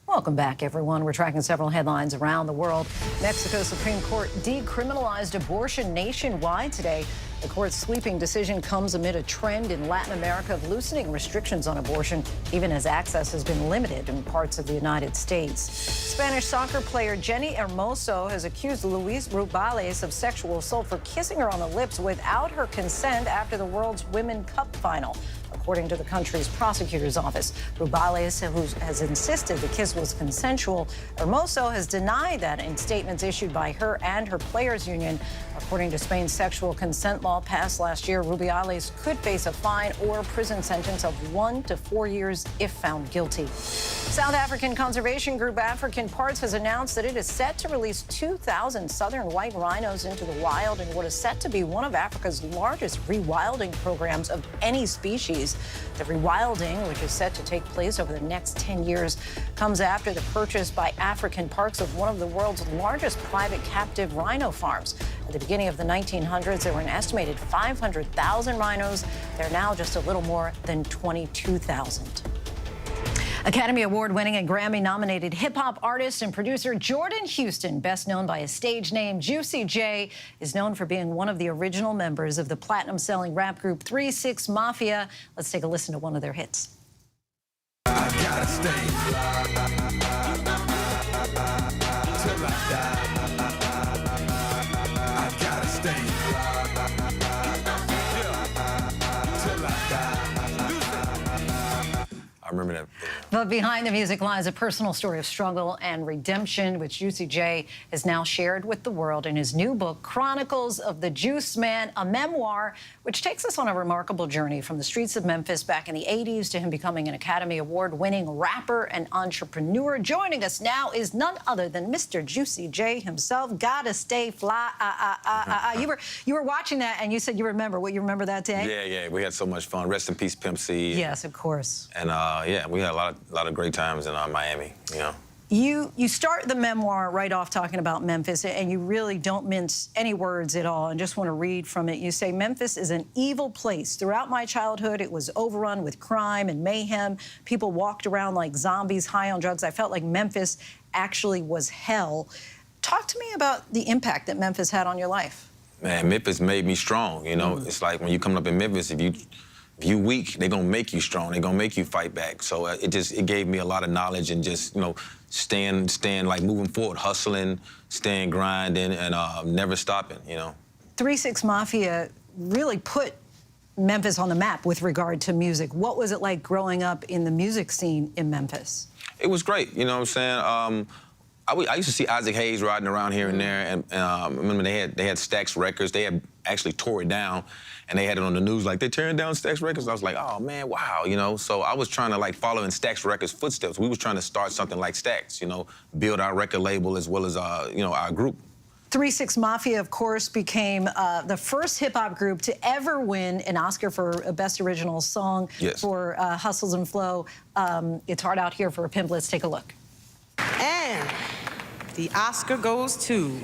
Welcome back, everyone. We're tracking several headlines around the world. Mexico's Supreme Court decriminalized abortion nationwide today. The court's sweeping decision comes amid a trend in Latin America of loosening restrictions on abortion, even as access has been limited in parts of the United States. Spanish soccer player Jenny Hermoso has accused Luis Rubiales of sexual assault for kissing her on the lips without her consent after the World's Women's Cup final. According to the country's prosecutor's office, Rubiales, who has insisted the kiss was consensual, Hermoso has denied that in statements issued by her and her players' union. According to Spain's sexual consent law passed last year, Rubiales could face a fine or prison sentence of 1 to 4 years if found guilty. South African conservation group African Parks has announced that it is set to release 2,000 southern white rhinos into the wild in what is set to be one of Africa's largest rewilding programs of any species. The rewilding, which is set to take place over the next 10 years, comes after the purchase by African Parks of one of the world's largest private captive rhino farms. At the beginning of the 1900s, there were an estimated 500,000 rhinos. They're now just a little more than 22,000. Academy Award-winning and Grammy-nominated hip-hop artist and producer Jordan Houston, best known by his stage name Juicy J, is known for being one of the original members of the platinum-selling rap group 3 6 Mafia. Let's take a listen to one of their hits. I gotta stay fly till I die. I gotta stay fly till I die. I remember that. But behind the music lies a personal story of struggle and redemption, which Juicy J has now shared with the world in his new book, Chronicles of the Juice Man, a memoir which takes us on a remarkable journey from the streets of Memphis back in the 80s to him becoming an Academy Award-winning rapper and entrepreneur. Joining us now is none other than Mr. Juicy J himself. Gotta stay fly. You were watching that and you said you remember. What, you remember that day? Yeah. We had so much fun. Rest in peace, Pimp C. Yes, of course. And yeah, we had a lot of great times in Miami, you know. You start the memoir right off talking about Memphis, and you really don't mince any words at all, and just want to read from it. You say, Memphis is an evil place. Throughout my childhood, it was overrun with crime and mayhem. People walked around like zombies, high on drugs. I felt like Memphis actually was hell. Talk to me about the impact that Memphis had on your life. Man, Memphis made me strong, you know. It's like when you come up in Memphis, if you weak, they're gonna make you strong. They're gonna make you fight back. So it gave me a lot of knowledge and just, you know, staying like moving forward, hustling, staying grinding, and never stopping, you know. 3 6 Mafia really put Memphis on the map with regard to music. What was it like growing up in the music scene in Memphis? It was great, you know what I'm saying? I used to see Isaac Hayes riding around here and there, and I remember they had Stax Records. They had actually tore it down, and they had it on the news like, they're tearing down Stax Records. I was like, oh man, wow, you know. So I was trying to like follow in Stax Records' footsteps. We was trying to start something like Stax, you know, build our record label as well as you know, our group. 3 6 Mafia, of course, became the first hip-hop group to ever win an Oscar for Best Original Song for Hustles and Flow. It's Hard Out Here for a Pimp. Let's take a look. And the Oscar goes to...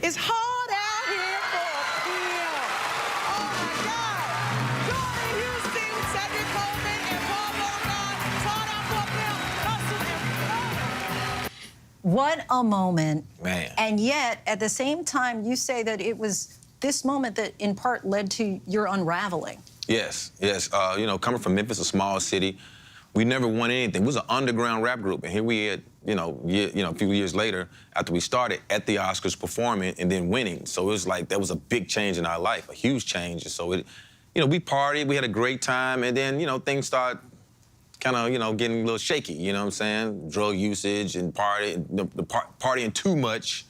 It's hard out here for a pimp. Oh, my God. Jordan Houston, Cedric Coleman, and Paul Bogart. It's hard out for a pimp. Hustle and flow. What a moment. Man. And yet, at the same time, you say that it was this moment that, in part, led to your unraveling. Yes. You know, coming from Memphis, a small city, we never won anything. We was an underground rap group, and here we had, you know, a few years later, after we started, at the Oscars performing and then winning. So it was like, that was a big change in our life, a huge change. And so it, you know, we partied, we had a great time, and then, you know, things start kind of, you know, getting a little shaky, you know what I'm saying? Drug usage and partying too much.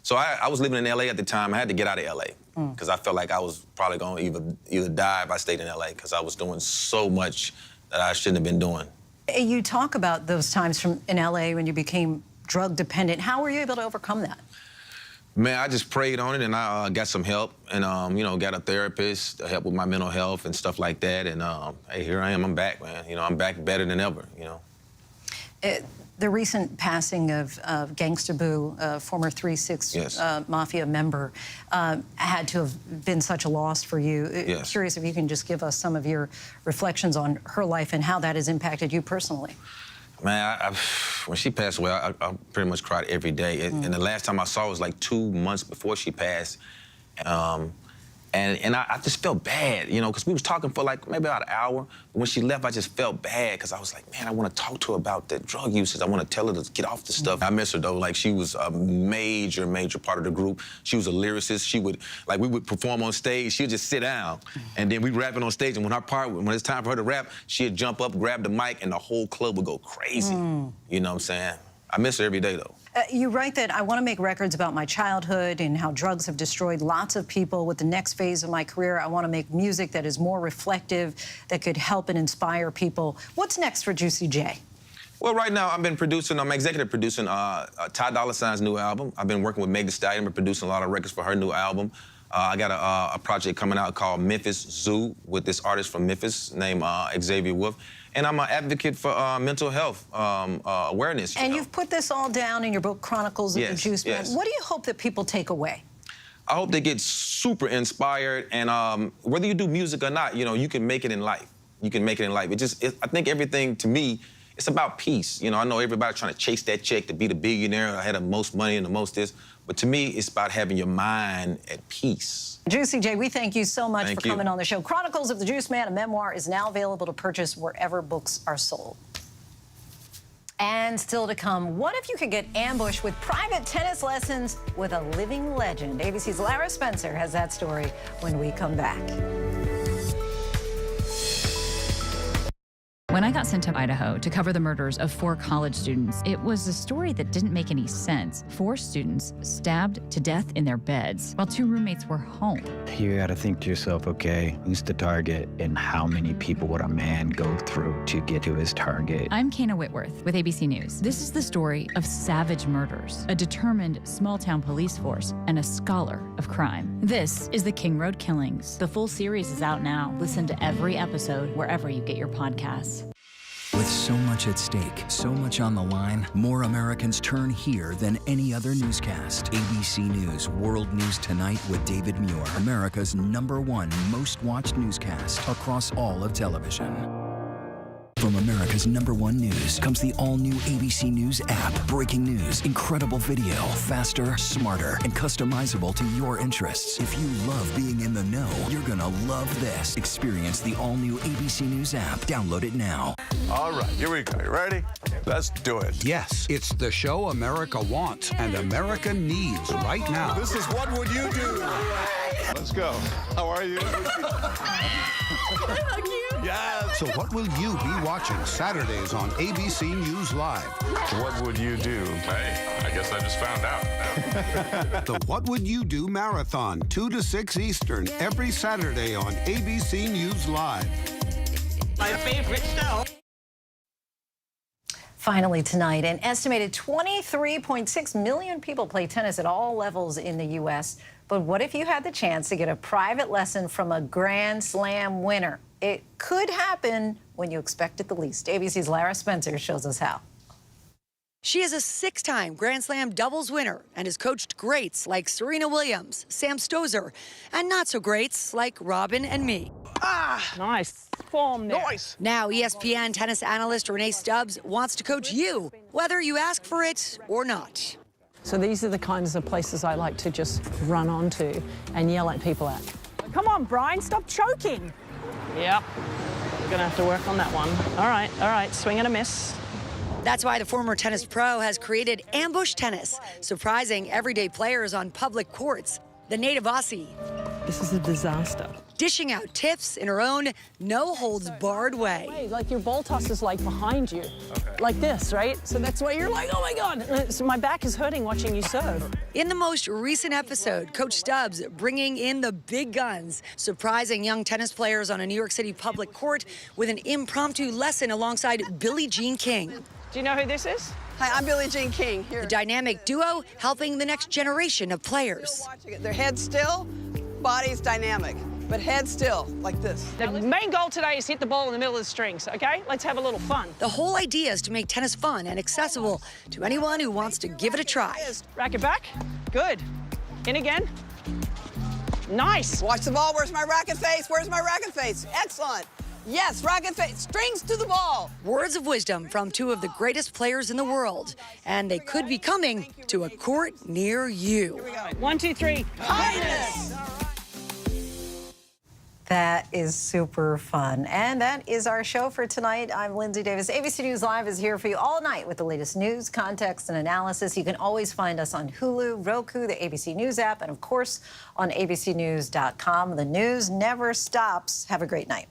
So I was living in LA at the time. I had to get out of LA because I felt like I was probably going to either die if I stayed in LA because I was doing so much that I shouldn't have been doing. You talk about those times in LA when you became drug dependent. How were you able to overcome that? Man, I just prayed on it, and I got some help, and you know, got a therapist to help with my mental health and stuff like that. And hey, here I am. I'm back, man. You know, I'm back better than ever. You know. The recent passing of Gangsta Boo, former 3 6 Mafia member, had to have been such a loss for you. Curious if you can just give us some of your reflections on her life and how that has impacted you personally. Man, when she passed away, I pretty much cried every day. And the last time I saw her was like 2 months before she passed. And I just felt bad, you know, because we was talking for like maybe about an hour. When she left, I just felt bad because I was like, man, I want to talk to her about the drug usage. I want to tell her to get off the stuff. I miss her, though. Like, she was a major part of the group. She was a lyricist. She would, like, we would perform on stage. She'd just sit down, and then we'd rap it on stage. And when it's time for her to rap, she'd jump up, grab the mic, and the whole club would go crazy. You know what I'm saying? I miss her every day, though. You write that I want to make records about my childhood and how drugs have destroyed lots of people. With the next phase of my career, I want to make music that is more reflective, that could help and inspire people. What's next for Juicy J? Well, right now I'm executive producing Ty Dolla $ign's new album. I've been working with Meg Thee Stallion. I've been producing a lot of records for her new album. I got a project coming out called Memphis Zoo with this artist from Memphis named Xavier Wolf. And I'm an advocate for mental health awareness. And you've put this all down in your book, Chronicles of the Juice Man. What do you hope that people take away? I hope they get super inspired, and whether you do music or not, you can make it in life. You can make it in life. I think everything, to me, it's about peace. I know everybody trying to chase that check to be the billionaire, I had the most money and the most this, but to me, it's about having your mind at peace. Juicy J, we thank you so much for coming on the show. Chronicles of the Juice Man, a memoir, is now available to purchase wherever books are sold. And still to come, what if you could get ambushed with private tennis lessons with a living legend? ABC's Lara Spencer has that story when we come back. When I got sent to Idaho to cover the murders of 4 college students, it was a story that didn't make any sense. 4 students stabbed to death in their beds while 2 roommates were home. You gotta think to yourself, okay, who's the target and how many people would a man go through to get to his target? I'm Kana Whitworth with ABC News. This is the story of savage murders, a determined small-town police force, and a scholar of crime. This is the King Road Killings. The full series is out now. Listen to every episode wherever you get your podcasts. With so much at stake, so much on the line, more Americans turn here than any other newscast. ABC News World News Tonight with David Muir, America's #1 most watched newscast across all of television. From America's #1 news comes the all-new ABC News app. Breaking news, incredible video, faster, smarter, and customizable to your interests. If you love being in the know, you're gonna love this. Experience the all-new ABC News app. Download it now. All right, here we go. You ready? Let's do it. Yes, it's the show America wants and America needs right now. This is What Would You Do? Let's go. How are you? Yes. So what will you be watching Saturdays on ABC News Live? What would you do? Hey, I guess I just found out. The What Would You Do Marathon, 2 to 6 Eastern, every Saturday on ABC News Live. My favorite show. Finally tonight, an estimated 23.6 million people play tennis at all levels in the U.S. But what if you had the chance to get a private lesson from a Grand Slam winner? It could happen when you expect it the least. ABC's Lara Spencer shows us how. She is a 6-time Grand Slam doubles winner and has coached greats like Serena Williams, Sam Stosur, and not-so-greats like Robin and me. Nice form there. Nice. Now ESPN tennis analyst Renee Stubbs wants to coach you, whether you ask for it or not. So these are the kinds of places I like to just run onto and yell at people at. Come on, Brian, stop choking. Yep, we're gonna have to work on that one. All right, swing and a miss. That's why the former tennis pro has created ambush tennis, surprising everyday players on public courts. The native Aussie. This is a disaster. Dishing out tips in her own no-holds-barred way. Like your ball toss is like behind you, like this, right? So that's why you're like, oh my God. So my back is hurting watching you serve. In the most recent episode, Coach Stubbs bringing in the big guns, surprising young tennis players on a New York City public court with an impromptu lesson alongside Billie Jean King. Do you know who this is? Hi, I'm Billie Jean King. Here. The dynamic duo helping the next generation of players. Their head still, body's dynamic, but head still, like this. The main goal today is hit the ball in the middle of the strings, okay? Let's have a little fun. The whole idea is to make tennis fun and accessible to anyone who wants to give it a try. Racket back. Good. In again. Nice. Watch the ball. Where's my racket face? Where's my racket face? Excellent. Yes, racket face, strings to the ball. Words of wisdom from 2 of the greatest players in the world, and they could be coming to a court near you. 1, 2, 3. Highness. That is super fun. And that is our show for tonight. I'm Lindsay Davis. ABC News Live is here for you all night with the latest news, context, and analysis. You can always find us on Hulu, Roku, the ABC News app, and of course on abcnews.com. The news never stops. Have a great night.